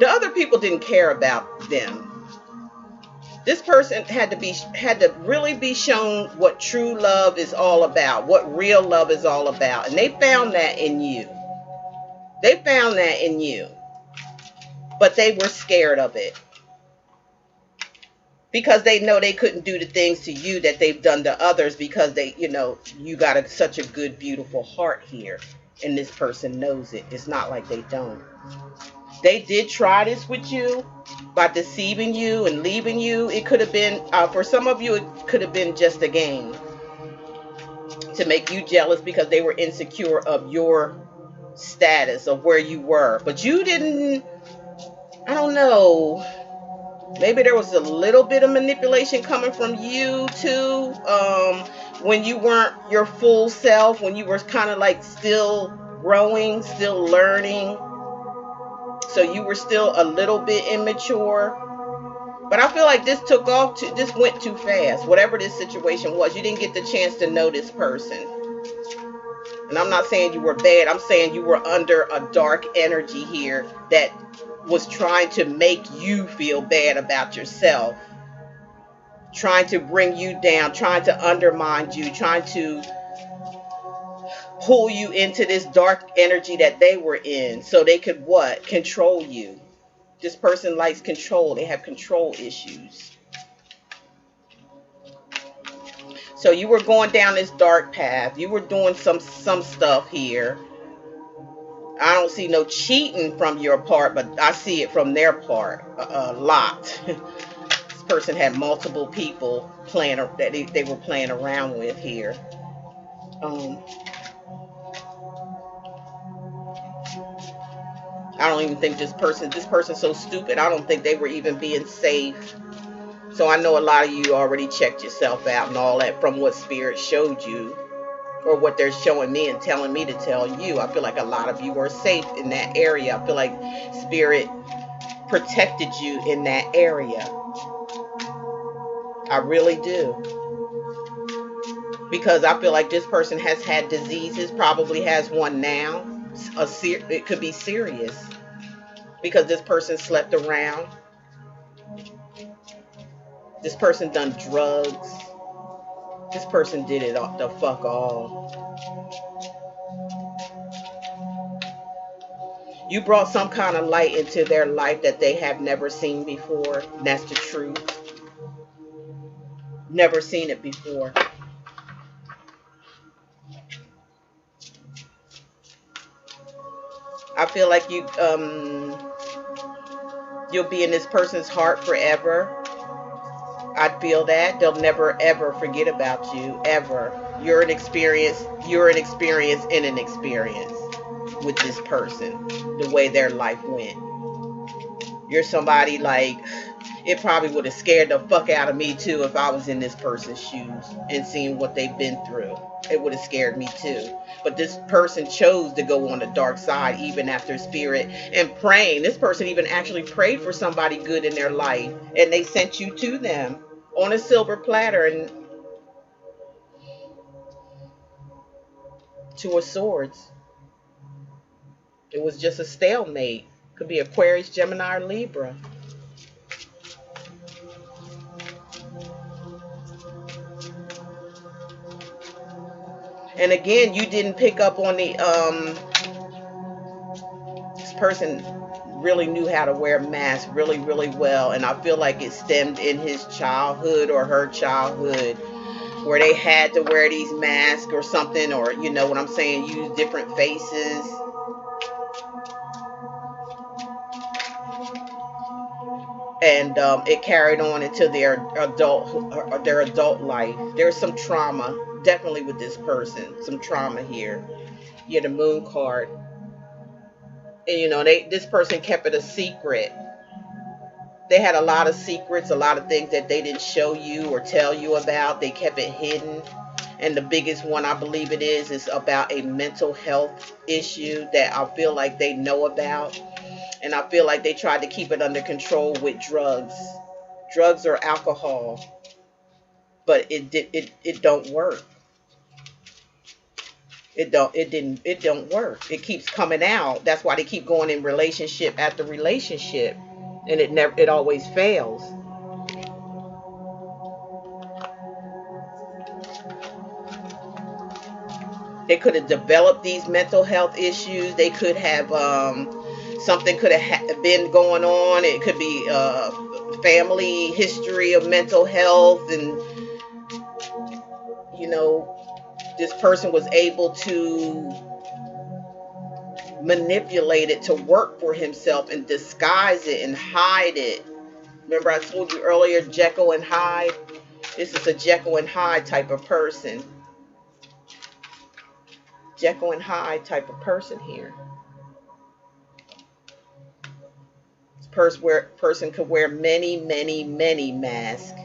The other people didn't care about them. This person had to really be shown what true love is all about, what real love is all about. And they found that in you. They found that in you. But they were scared of it. Because they know they couldn't do the things to you that they've done to others, because they, you got such a good, beautiful heart here. And this person knows it. It's not like they don't. They did try this with you by deceiving you and leaving you. It could have been, for some of you, it could have been just a game to make you jealous because they were insecure of your status, of where you were. But you didn't, I don't know. Maybe there was a little bit of manipulation coming from you too, when you weren't your full self, when you were kind of like still growing, still learning. So you were still a little bit immature. But I feel like this this went too fast. Whatever this situation was, you didn't get the chance to know this person. And I'm not saying you were bad. I'm saying you were under a dark energy here that was trying to make you feel bad about yourself. Trying to bring you down, trying to undermine you, trying to pull you into this dark energy that they were in so they could what? Control you. This person likes control. They have control issues. So you were going down this dark path. You were doing some stuff here. I don't see no cheating from your part, but I see it from their part a lot. This person had multiple people that they were playing around with here. I don't even think this person's so stupid. I don't think they were even being safe. So I know a lot of you already checked yourself out and all that from what Spirit showed you, or what they're showing me and telling me to tell you. I feel like a lot of you are safe in that area. I feel like Spirit protected you in that area. I really do. Because I feel like this person has had diseases, probably has one now. It could be serious. Because this person slept around. This person done drugs. This person did it the fuck all. You brought some kind of light into their life that they have never seen before. And that's the truth. Never seen it before. I feel like you'll be in this person's heart forever. I feel that they'll never ever forget about you, ever. You're an experience in an experience with this person, the way their life went. You're somebody like, it probably would have scared the fuck out of me too if I was in this person's shoes and seeing what they've been through. It would have scared me too. But this person chose to go on the dark side even after Spirit and praying. This person even actually prayed for somebody good in their life, and they sent you to them on a silver platter and Two of Swords. It was just a stalemate. Could be Aquarius, Gemini, or Libra. And again, you didn't pick up on the this person really knew how to wear masks really, really well. And I feel like it stemmed in his childhood or her childhood, where they had to wear these masks or something, or you know what I'm saying, use different faces. And it carried on into their adult life. There's some trauma, definitely, with this person. Some trauma here. You had the Moon card. And you know, this person kept it a secret. They had a lot of secrets, a lot of things that they didn't show you or tell you about. They kept it hidden. And the biggest one, I believe it is about a mental health issue that I feel like they know about. And I feel like they tried to keep it under control with drugs or alcohol. But it don't work. It don't work. It keeps coming out. That's why they keep going in relationship after relationship, and it always fails. They could have developed these mental health issues. They could have something could have been going on. It could be family history of mental health, and this person was able to manipulate it to work for himself and disguise it and hide it. Remember I told you earlier, Jekyll and Hyde? This is a Jekyll and Hyde type of person. Jekyll and Hyde type of person here. This person could wear many, many, many masks.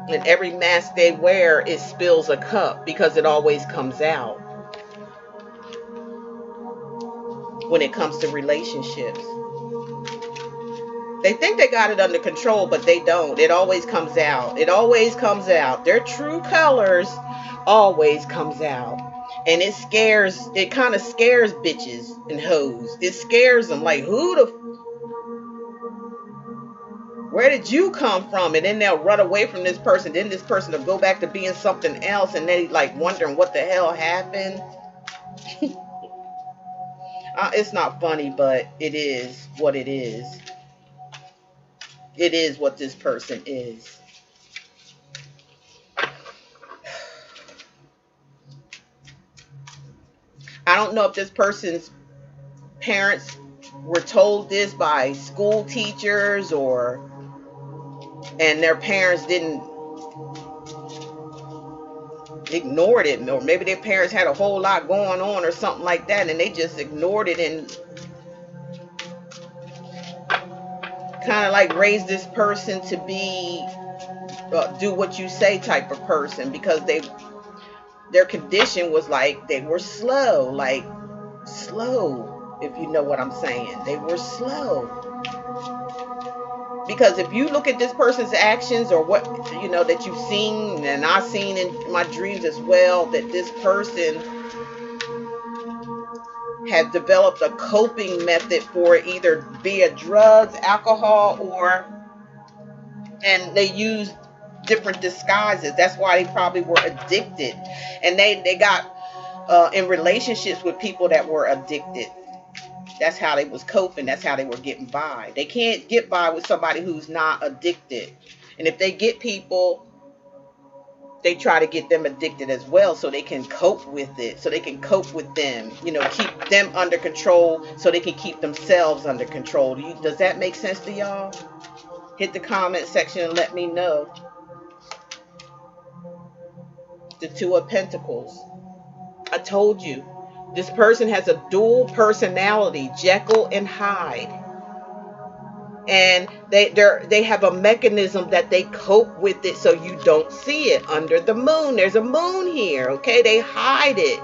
And every mask they wear, it spills a cup because it always comes out when it comes to relationships. They think they got it under control, but they don't. It always comes out. It always comes out. Their true colors always comes out. And it kind of scares bitches and hoes. It scares them. Like, where did you come from? And then they'll run away from this person. Then this person will go back to being something else. And they like wondering what the hell happened. It's not funny, but it is what it is. It is what this person is. I don't know if this person's parents were told this by school teachers and their parents didn't ignore it, or maybe their parents had a whole lot going on or something like that and they just ignored it and kind of like raised this person to be do what you say type of person, because their condition was like they were slow, if you know what I'm saying. They were slow. Because if you look at this person's actions or what, that you've seen, and I've seen in my dreams as well, that this person had developed a coping method for either via drugs, alcohol, and they used different disguises. That's why they probably were addicted. And they got in relationships with people that were addicted. That's how they was coping. That's how they were getting by. They can't get by with somebody who's not addicted. And if they get people, they try to get them addicted as well so they can cope with it. So they can cope with them. Keep them under control so they can keep themselves under control. Does that make sense to y'all? Hit the comment section and let me know. The Two of Pentacles. I told you. This person has a dual personality, Jekyll and Hyde. And they have a mechanism that they cope with it so you don't see it. Under the moon. There's a moon here, okay? They hide it.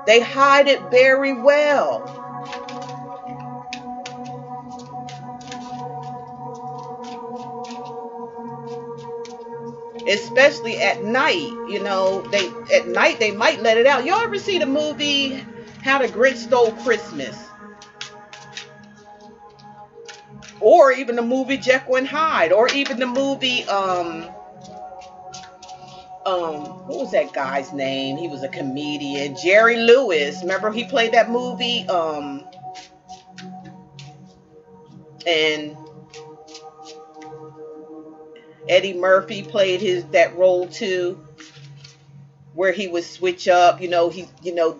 They hide it very well. Especially at night, at night they might let it out. Y'all ever see the movie How the Grinch Stole Christmas? Or even the movie Jekyll and Hyde, or even the movie what was that guy's name? He was a comedian, Jerry Lewis. Remember he played that movie and Eddie Murphy played that role too, where he would switch up,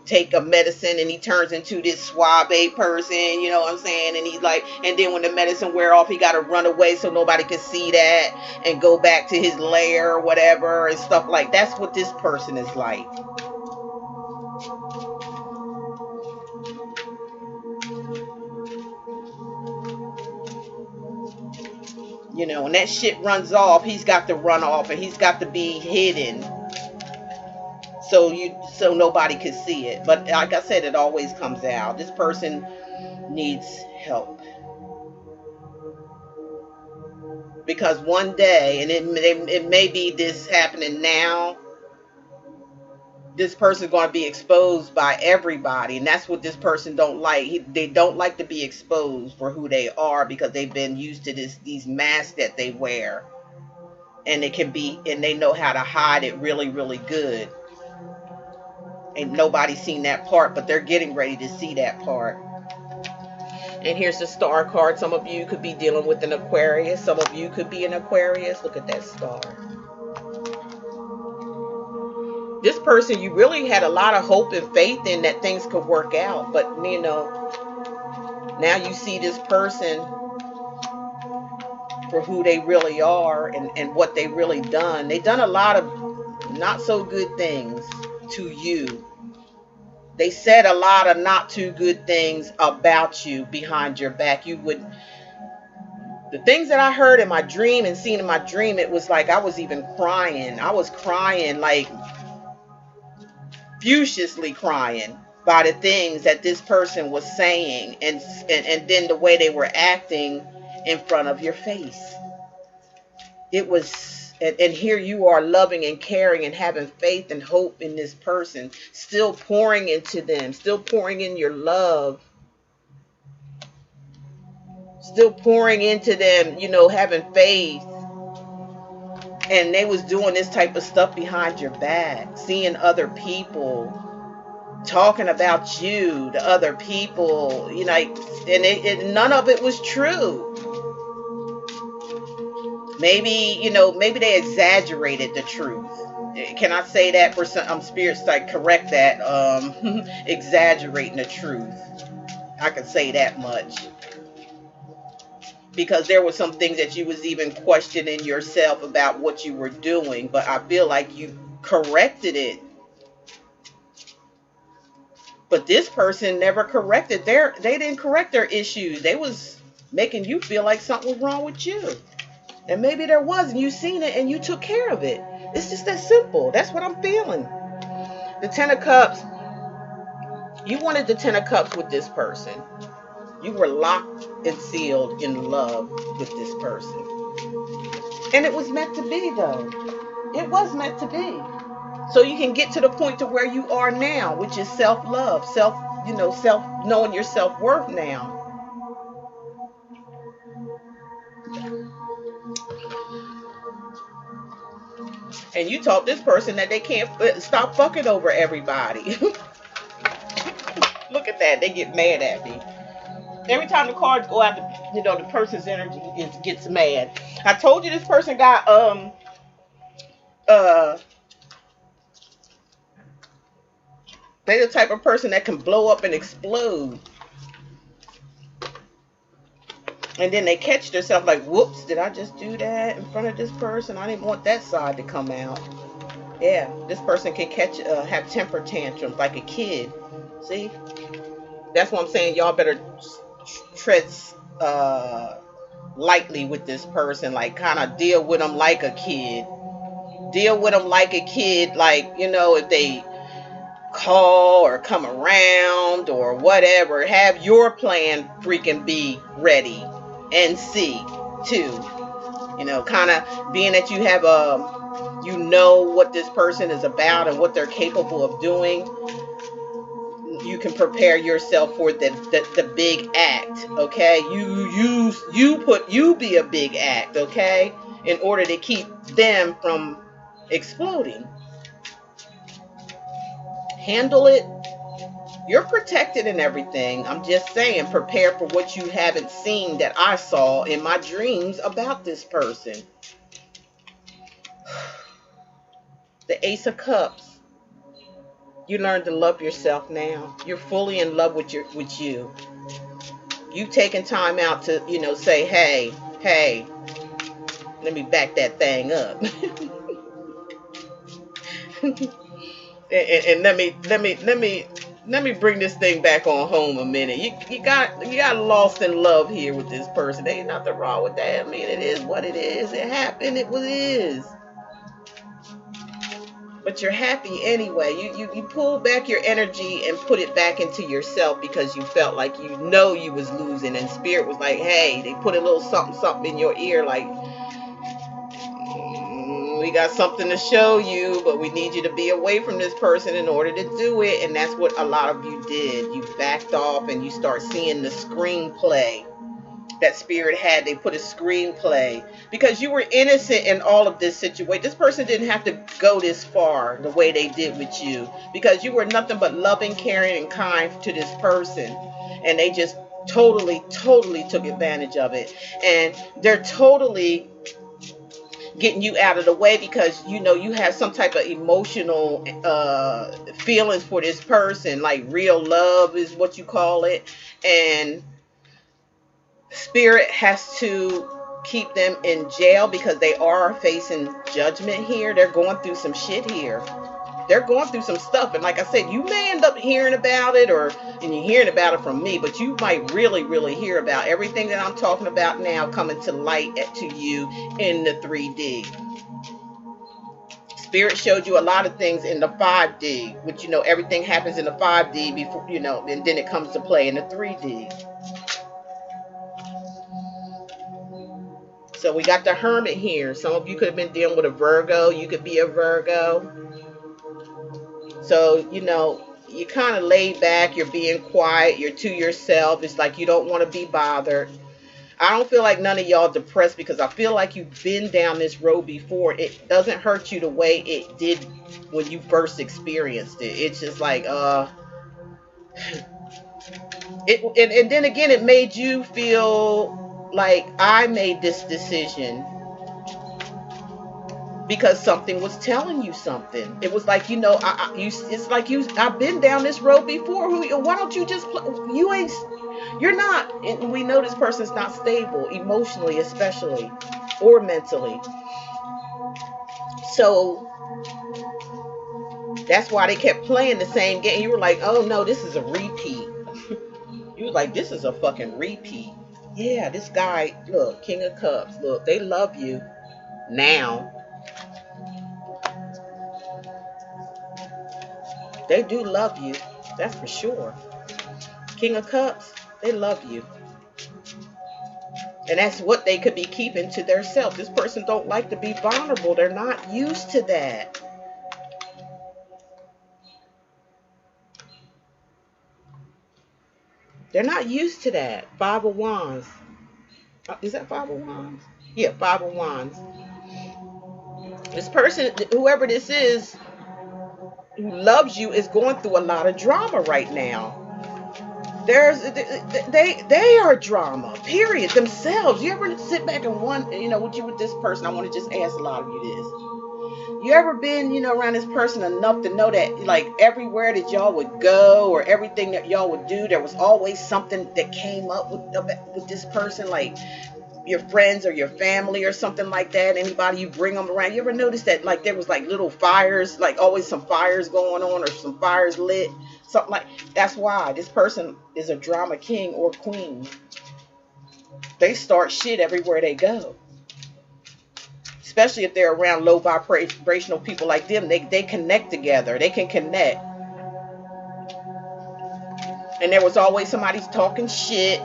take a medicine and he turns into this suave person, you know what I'm saying? And he's like, and then when the medicine wear off, he got to run away so nobody can see that and go back to his lair or whatever and stuff like that. That's what this person is like. When that shit runs off, he's got to run off and he's got to be hidden so nobody can see it. But like I said, it always comes out. This person needs help. Because one day, and it may be this happening now, this person's going to be exposed by everybody, and that's what this person don't like. They don't like to be exposed for who they are because they've been used to these masks that they wear, and they know how to hide it really, really good. Ain't nobody seen that part, but they're getting ready to see that part. And here's the star card. Some of you could be dealing with an Aquarius. Some of you could be an Aquarius. Look at that star. This person, you really had a lot of hope and faith in that things could work out. But, you know, now you see this person for who they really are and what they really done. They done a lot of not so good things to you. They said a lot of not too good things about you behind your back. The things that I heard in my dream and seen in my dream, it was like I was even crying. I was crying, like furiously crying by the things that this person was saying and then the way they were acting in front of your face. It was, and here you are loving and caring and having faith and hope in this person, still pouring into them, still pouring in your love, still pouring into them, you know, having faith. And they was doing this type of stuff behind your back, seeing other people, talking about you to other people, you know, and none of it was true. Maybe, you know, maybe they exaggerated the truth. Can I say that for some spirits like correct that? Exaggerating the truth. I can say that much. Because there were some things that you was even questioning yourself about what you were doing, but I feel like you corrected it. But this person never corrected they didn't correct their issues. They was making you feel like something was wrong with you. And maybe there was, and you seen it and you took care of it. It's just that simple. That's what I'm feeling. The Ten of Cups. You wanted the Ten of Cups with this person. You were locked and sealed in love with this person. And it was meant to be, though. It was meant to be. So you can get to the point to where you are now, which is self-love, knowing your self-worth now. And you taught this person that they can't stop fucking over everybody. Look at that. They get mad at me. Every time the cards go out, the person's energy gets mad. I told you this person got they're the type of person that can blow up and explode. And then they catch themselves like, whoops, did I just do that in front of this person? I didn't want that side to come out. Yeah, this person can have temper tantrums like a kid. See? That's what I'm saying. Y'all better tread lightly with this person. Like, kind of deal with them like a kid. Deal with them like a kid. Like, if they call or come around or whatever, have your plan freaking be ready and see too. Kind of being that you have what this person is about and what they're capable of doing. You can prepare yourself for the big act, okay? You be a big act, okay? In order to keep them from exploding. Handle it. You're protected and everything. I'm just saying, prepare for what you haven't seen that I saw in my dreams about this person. The Ace of Cups. You learn to love yourself now. You're fully in love with you. You've taken time out to, say, hey, let me back that thing up. and let me bring this thing back on home a minute. You got lost in love here with this person. There ain't nothing wrong with that. I mean, it is what it is. It happened. It is. But you're happy anyway. You pulled back your energy and put it back into yourself because you felt like you was losing, and spirit was like, hey, they put a little something in your ear like, We got something to show you, but we need you to be away from this person in order to do it. And that's what a lot of you did. You backed off and you start seeing the screenplay that spirit had. They put a screenplay because you were innocent in all of this situation. This person didn't have to go this far the way they did with you, because you were nothing but loving, caring, and kind to this person. And they just totally took advantage of it. And they're totally getting you out of the way because you know you have some type of emotional feelings for this person, like real love is what you call it. And spirit has to keep them in jail because they are facing judgment here. They're going through some shit here. They're going through some stuff, and like I said, you may end up hearing about it, and you're hearing about it from me, but you might really hear about everything that I'm talking about now coming to light to you in the 3D. Spirit showed you a lot of things in the 5D, which, you know, everything happens in the 5D before, you know, and then it comes to play in the 3D. So we got the Hermit here. Some of you could have been dealing with a Virgo. You could be a Virgo. So, you know, you're kind of laid back. You're being quiet. You're to yourself. It's like you don't want to be bothered. I don't feel like none of y'all depressed because I feel like you've been down this road before. It doesn't hurt you the way it did when you first experienced it. It's just like, and then again, it made you feel like I made this decision because something was telling you something. It was like, you know, it's like I've been down this road before. Why don't you just, you're not, and we know this person's not stable emotionally, especially, or mentally. So that's why they kept playing the same game. You were like, oh no, this is a repeat. You was like, this is a fucking repeat. Yeah, this guy, look, King of Cups, look, they love you now. They do love you. That's for sure. King of Cups, they love you. And that's what they could be keeping to themselves. This person don't like to be vulnerable. They're not used to that. They're not used to that. 5 of Wands. Is that 5 of Wands? Yeah, 5 of Wands. This person, whoever this is, who loves you, is going through a lot of drama right now. They are drama, period, themselves. You ever sit back and wonder, you know, what you with this person? I want to just ask a lot of you this. You ever been, you know, around this person enough to know that, like, everywhere that y'all would go or everything that y'all would do, there was always something that came up with this person, like your friends or your family or something like that? Anybody you bring them around, you ever notice that, like, there was like little fires, like always some fires going on or some fires lit, something like that's why this person is a drama king or queen. They start shit everywhere they go, especially if they're around low vibrational people like them. They connect together. They can connect. And there was always somebody's talking shit.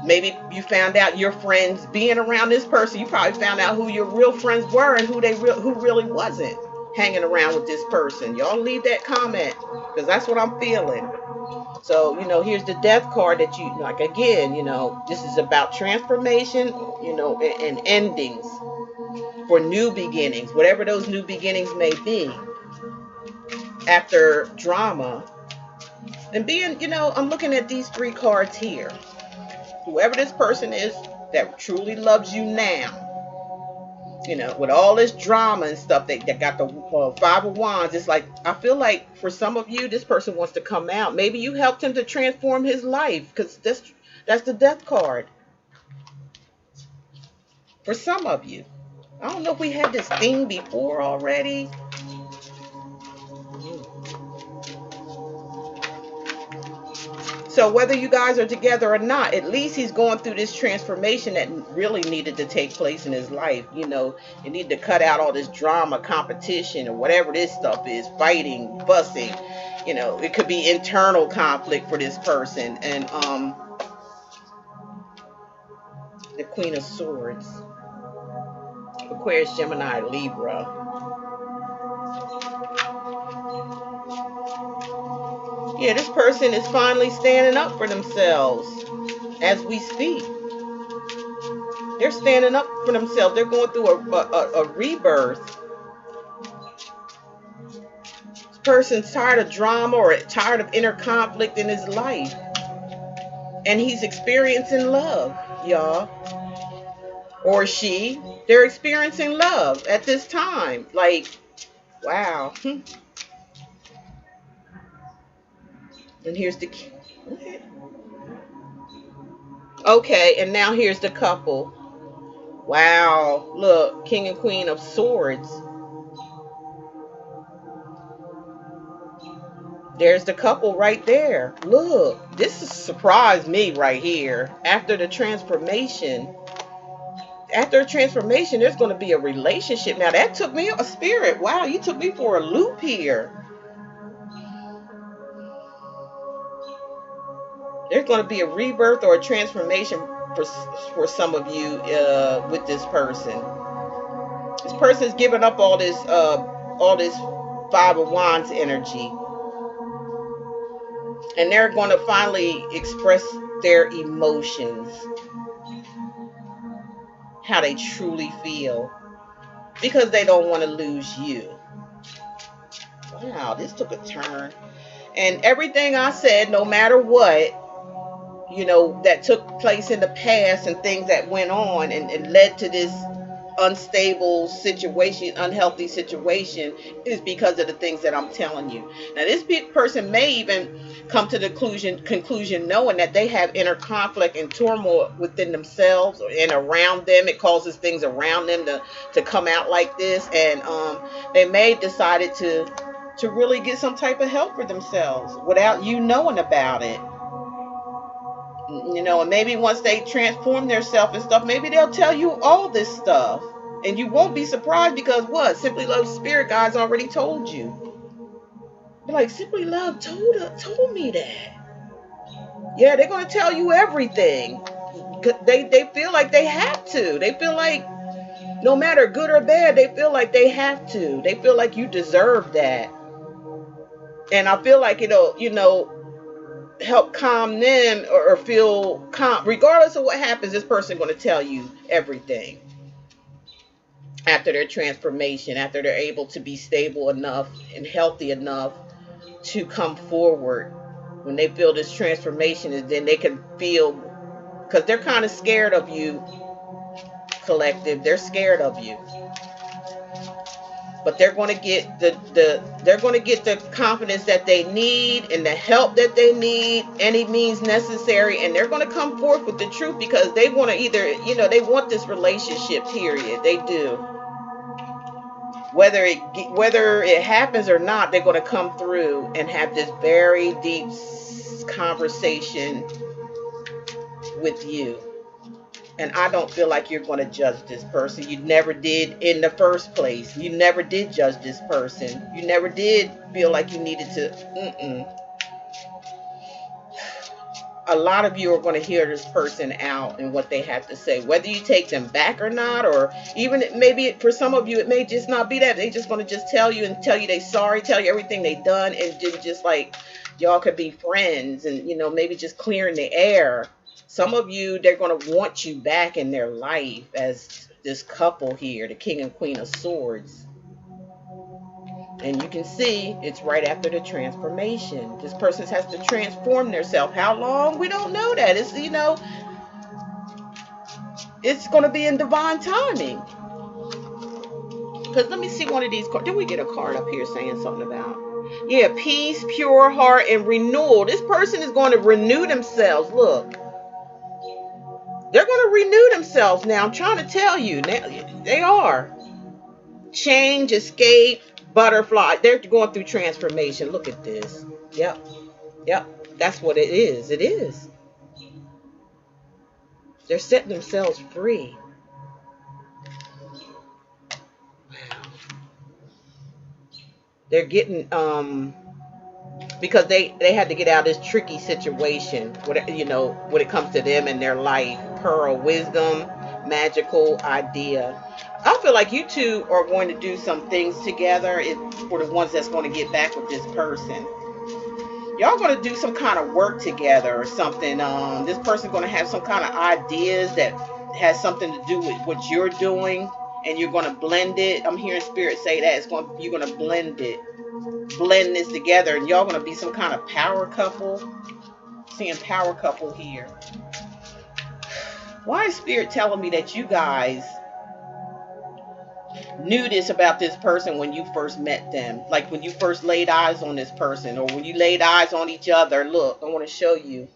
Maybe you found out your friends being around this person. You probably found out who your real friends were and who really wasn't hanging around with this person. Y'all leave that comment because that's what I'm feeling. So, you know, here's the Death card that you, like, again, you know, this is about transformation, you know, and endings for new beginnings, whatever those new beginnings may be after drama. And being, you know, I'm looking at these 3 cards here. Whoever this person is that truly loves you now, you know, with all this drama and stuff, that got the 5 of Wands. It's like, I feel like for some of you, this person wants to come out. Maybe you helped him to transform his life, because that's the Death card. For some of you. I don't know if we had this thing before already. So whether you guys are together or not, at least he's going through this transformation that really needed to take place in his life. You know, you need to cut out all this drama, competition, or whatever this stuff is, fighting, fussing. You know, it could be internal conflict for this person. And the Queen of Swords. Aquarius, Gemini, Libra. Yeah, this person is finally standing up for themselves as we speak. They're standing up for themselves. They're going through a rebirth. This person's tired of drama or tired of inner conflict in his life. And he's experiencing love, y'all. Or she. They're experiencing love at this time. Like, wow. And here's the... Okay, and now here's the couple. Wow, look, King and Queen of Swords. There's the couple right there. Look, this has surprised me right here. After the transformation, there's going to be a relationship. Now, that took me a spirit. Wow, you took me for a loop here. There's going to be a rebirth or a transformation for some of you with this person. This person's giving up all this Five of Wands energy. And they're going to finally express their emotions. How they truly feel. Because they don't want to lose you. Wow, this took a turn. And everything I said, no matter what, you know, that took place in the past and things that went on and led to this unstable situation, unhealthy situation, is because of the things that I'm telling you. Now, this person may even come to the conclusion knowing that they have inner conflict and turmoil within themselves and around them. It causes things around them to come out like this, and they may decided to really get some type of help for themselves without you knowing about it. You know, and maybe once they transform themselves and stuff, maybe they'll tell you all this stuff. And you won't be surprised because what? Simply Love Spirit Guides already told you. They're like, Simply Love told me that. Yeah, they're going to tell you everything. They feel like they have to. They feel like no matter good or bad, they feel like they have to. They feel like you deserve that. And I feel like it'll, you know, help calm them or feel calm. Regardless of what happens, this person going to tell you everything after their transformation, after they're able to be stable enough and healthy enough to come forward. When they feel this transformation, and then they can feel, because they're kind of scared of you, collective. They're scared of you. But they're going to get the confidence that they need and the help that they need, any means necessary, and they're going to come forth with the truth because they want to either, you know, they want this relationship, period. They do. Whether it happens or not, they're going to come through and have this very deep conversation with you. And I don't feel like you're going to judge this person. You never did in the first place. You never did judge this person. You never did feel like you needed to. A lot of you are going to hear this person out and what they have to say. Whether you take them back or not, or even maybe for some of you, it may just not be that. They're just going to just tell you they're sorry, tell you everything they've done, and just like y'all could be friends and, you know, maybe just clearing the air. Some of you, they're going to want you back in their life as this couple here, the King and Queen of Swords. And you can see it's right after the transformation. This person has to transform themselves. How long? We don't know that. It's, you know, it's going to be in divine timing. Because let me see one of these cards. Did we get a card up here saying something about? Yeah, peace, pure heart, and renewal. This person is going to renew themselves. Look. They're going to renew themselves now. I'm trying to tell you. They are. Change, escape, butterfly. They're going through transformation. Look at this. Yep. That's what it is. It is. They're setting themselves free. Wow. They're getting, because they had to get out of this tricky situation, you know, when it comes to them and their life. Pearl, wisdom, magical idea. I feel like you two are going to do some things together for the ones that's going to get back with this person. Y'all going to do some kind of work together or something. This person's going to have some kind of ideas that has something to do with what you're doing, and you're going to blend it. I'm hearing spirit say that you're going to blend this together, and y'all going to be some kind of power couple. Seeing power couple here. Why is spirit telling me that you guys knew this about this person when you first met them? Like when you first laid eyes on this person, or when you laid eyes on each other. Look, I want to show you.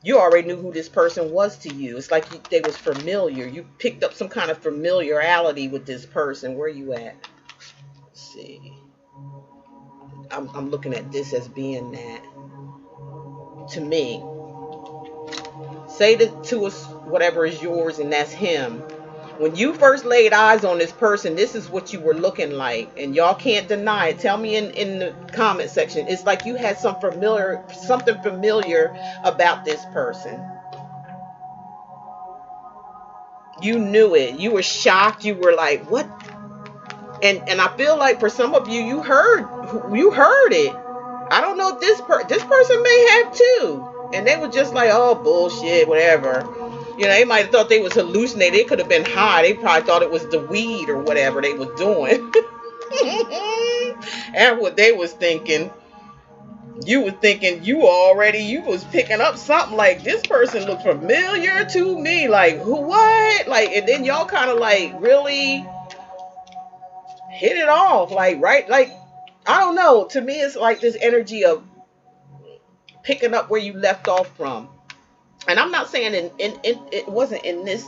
You already knew who this person was to you. It's like they was familiar. You picked up some kind of familiarity with this person. Where you at? Let's see. I'm looking at this as being that. To me. Say to us whatever is yours, and that's him. When you first laid eyes on this person, this is what you were looking like, and y'all can't deny it. Tell me in the comment section. It's like you had something familiar about this person. You knew it. You were shocked. You were like, what? And I feel like for some of you, you heard it. I don't know if this person may have too. And they were just like, oh, bullshit, whatever. You know, they might have thought they was hallucinating. They could have been high. They probably thought it was the weed or whatever they was doing. And what they was thinking. You was thinking you was picking up something like, this person looked familiar to me. Like, who, what? Like, and then y'all kind of like really hit it off. Like, right? Like, I don't know. To me, it's like this energy of picking up where you left off from. And I'm not saying it wasn't in this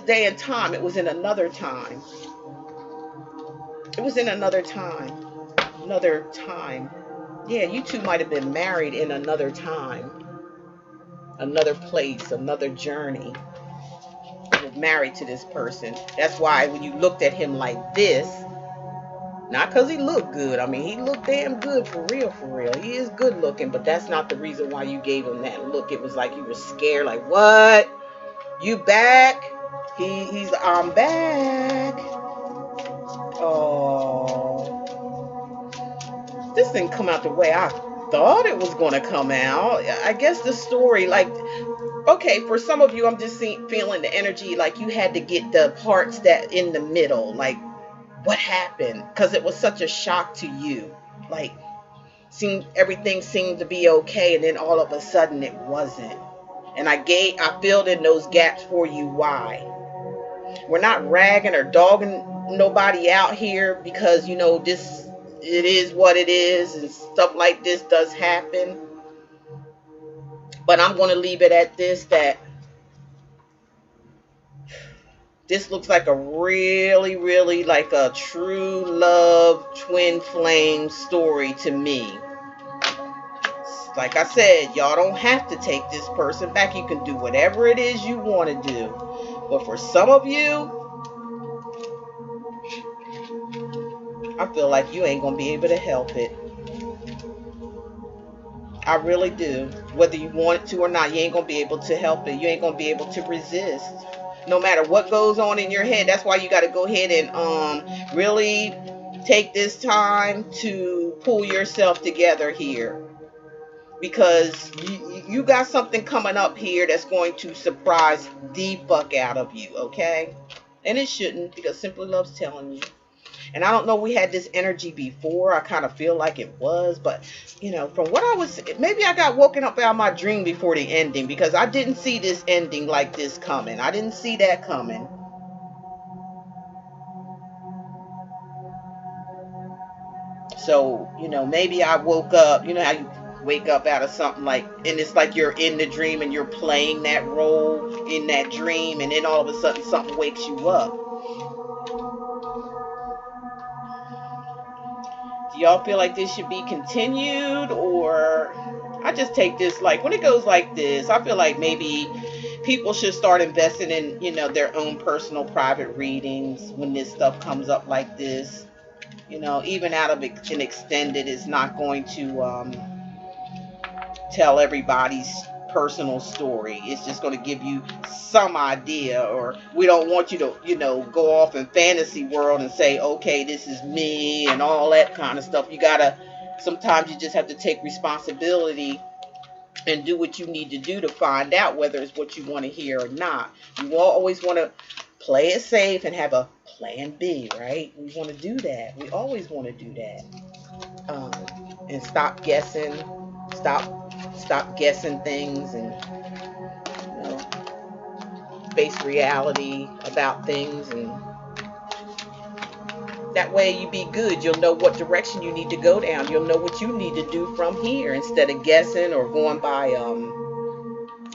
day and time. It was in another time. It was in another time. Another time. Yeah, you two might have been married in another time. Another place, another journey. You were married to this person. That's why when you looked at him like this, not because he looked good. I mean, he looked damn good for real, for real. He is good looking, but that's not the reason why you gave him that look. It was like you were scared, like, what? You back? I'm back. Oh. This didn't come out the way I thought it was going to come out. I guess the story, like, okay, for some of you, I'm just feeling the energy, like you had to get the parts that in the middle, like, what happened? Because it was such a shock to you. Like, everything seemed to be okay, and then all of a sudden it wasn't. And I filled in those gaps for you. Why? We're not ragging or dogging nobody out here, because, you know, it is what it is, and stuff like this does happen. But I'm going to leave it at this, that this looks like a really, really like a true love twin flame story to me. Like I said, y'all don't have to take this person back. You can do whatever it is you want to do. But for some of you, I feel like you ain't going to be able to help it. I really do. Whether you want it to or not, you ain't going to be able to help it. You ain't going to be able to resist. No matter what goes on in your head. That's why you got to go ahead and really take this time to pull yourself together here. Because you got something coming up here that's going to surprise the fuck out of you, okay? And it shouldn't, because Simply Love's telling you. And I don't know, we had this energy before. I kind of feel like it was. But, you know, from what I was... Maybe I got woken up out of my dream before the ending. Because I didn't see this ending like this coming. I didn't see that coming. So, you know, maybe I woke up. You know how you wake up out of something like... And it's like you're in the dream and you're playing that role in that dream. And then all of a sudden something wakes you up. Do y'all feel like this should be continued, or I just take this like when it goes like this, I feel like maybe people should start investing in, you know, their own personal private readings when this stuff comes up like this. You know, even out of an extended is not going to tell everybody's personal story. It's just going to give you some idea, or we don't want you to, go off in fantasy world and say, okay, this is me and all that kind of stuff. Sometimes you just have to take responsibility and do what you need to do to find out whether it's what you want to hear or not. You always want to play it safe and have a plan B, right? We want to do that. We always want to do that. And stop guessing. Stop guessing things, and face reality about things, and that way you be good. You'll know what direction you need to go down. You'll know what you need to do from here, instead of guessing or going by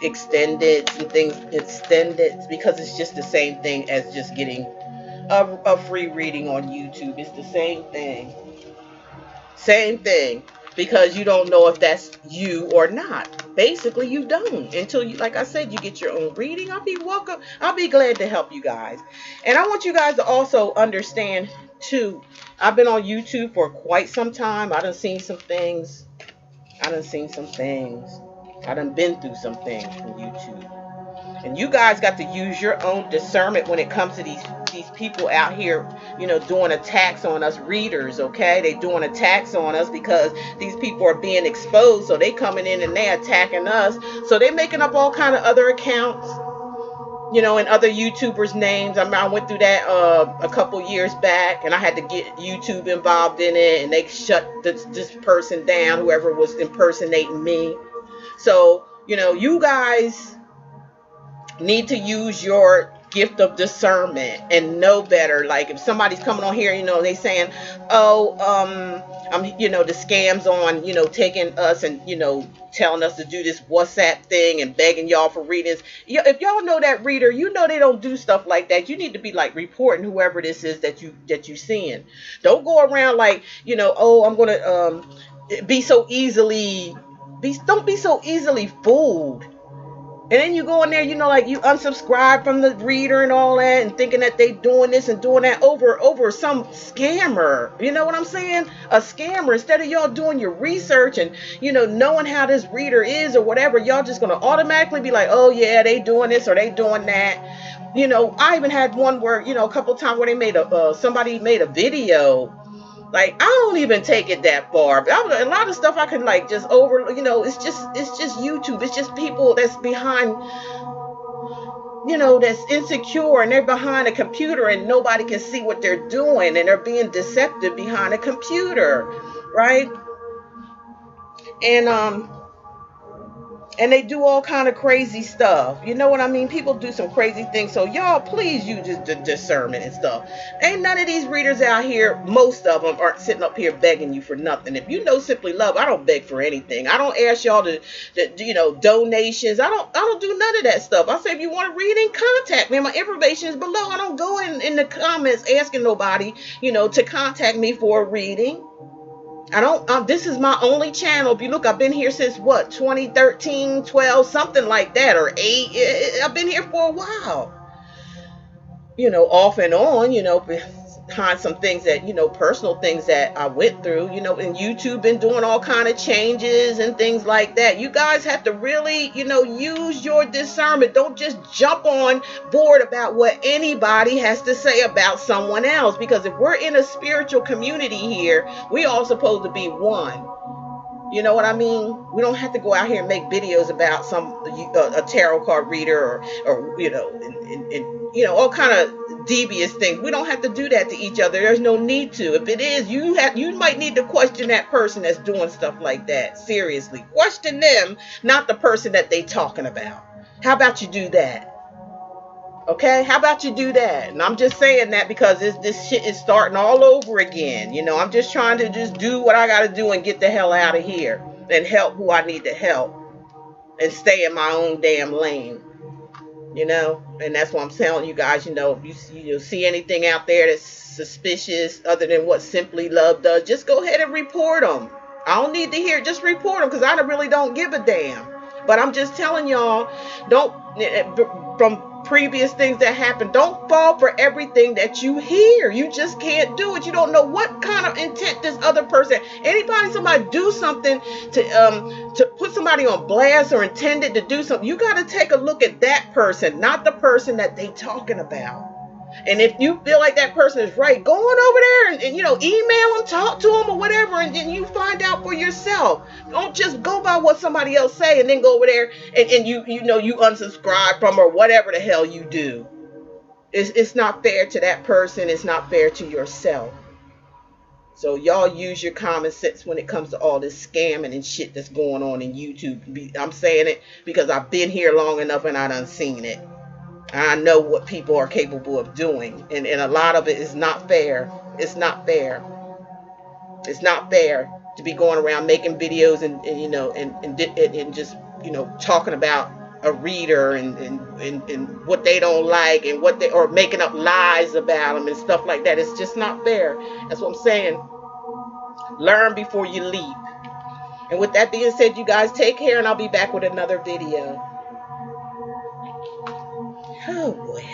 extended and things. Extended, because it's just the same thing as just getting a free reading on YouTube. It's the same thing. Same thing. Because you don't know if that's you or not. Basically, you don't until you, like I said, you get your own reading. I'll be glad to help you guys. And I want you guys to also understand too. I've been on YouTube for quite some time. I done seen some things. I done been through some things from YouTube. And you guys got to use your own discernment when it comes to these people out here, doing attacks on us readers, okay? They doing attacks on us because these people are being exposed. So they coming in and they attacking us. So they making up all kind of other accounts, and other YouTubers' names. I went through that a couple years back, and I had to get YouTube involved in it, and they shut this person down, whoever was impersonating me. So, you guys need to use your gift of discernment and know better. Like if somebody's coming on here, they saying, I'm, the scams on, taking us and, telling us to do this WhatsApp thing and begging y'all for readings. If y'all know that reader, they don't do stuff like that. You need to be like reporting whoever this is that you seeing. Don't go around like, I'm going to don't be so easily fooled. And then you go in there, like you unsubscribe from the reader and all that, and thinking that they doing this and doing that over some scammer. You know what I'm saying? A scammer. Instead of y'all doing your research and, knowing how this reader is or whatever, y'all just going to automatically be like, oh yeah, they doing this or they doing that. I even had one where, a couple of times where they somebody made a video. Like, I don't even take it that far. A lot of stuff I can like just it's just YouTube. It's just people that's behind, that's insecure, and they're behind a computer and nobody can see what they're doing, and they're being deceptive behind a computer, right? And they do all kind of crazy stuff. You know what I mean? People do some crazy things. So y'all, please use the discernment and stuff. Ain't none of these readers out here, most of them aren't sitting up here begging you for nothing. If you know Simply Love, I don't beg for anything. I don't ask y'all to donations. I don't do none of that stuff. I say if you want a reading, contact me. My information is below. I don't go in the comments asking nobody, to contact me for a reading. I don't, this is my only channel. If you look, I've been here since 2013, 12, something like that, or 8. I've been here for a while, off and on, behind some things that, personal things that I went through, and YouTube been doing all kind of changes and things like that. You guys have to really, use your discernment. Don't just jump on board about what anybody has to say about someone else, because if we're in a spiritual community here, we all supposed to be one. You know what I mean? We don't have to go out here and make videos about a tarot card reader or all kind of devious things. We don't have to do that to each other. There's no need to. If it is, you might need to question that person that's doing stuff like that. Seriously, question them, not the person that they talking about. How about you do that? Okay, how about you do that? And I'm just saying that because this shit is starting all over again. I'm just trying to just do what I got to do and get the hell out of here and help who I need to help and stay in my own damn lane. And that's what I'm telling you guys. If you see anything out there that's suspicious other than what Simply Love does, just go ahead and report them. I don't need to hear it. Just report them, because I really don't give a damn. But I'm just telling y'all, from previous things that happened, don't fall for everything that you hear. You just can't do it. You don't know what kind of intent this other person, somebody do something to put put somebody on blast or intended to do something, you got to take a look at that person, not the person that they talking about. And if you feel like that person is right, go on over there and email them, talk to them or whatever, and then you find out for yourself. Don't just go by what somebody else say and then go over there and you unsubscribe from or whatever the hell you do. It's not fair to that person. It's not fair to yourself. So y'all use your common sense when it comes to all this scamming and shit that's going on in YouTube. I'm saying it because I've been here long enough and I done seen it. I know what people are capable of doing, and a lot of it is not fair. It's not fair. It's not fair to be going around making videos and just talking about a reader and what they don't like and or making up lies about them and stuff like that. It's just not fair. That's what I'm saying. Learn before you leap. And with that being said, you guys take care, and I'll be back with another video. Oh boy.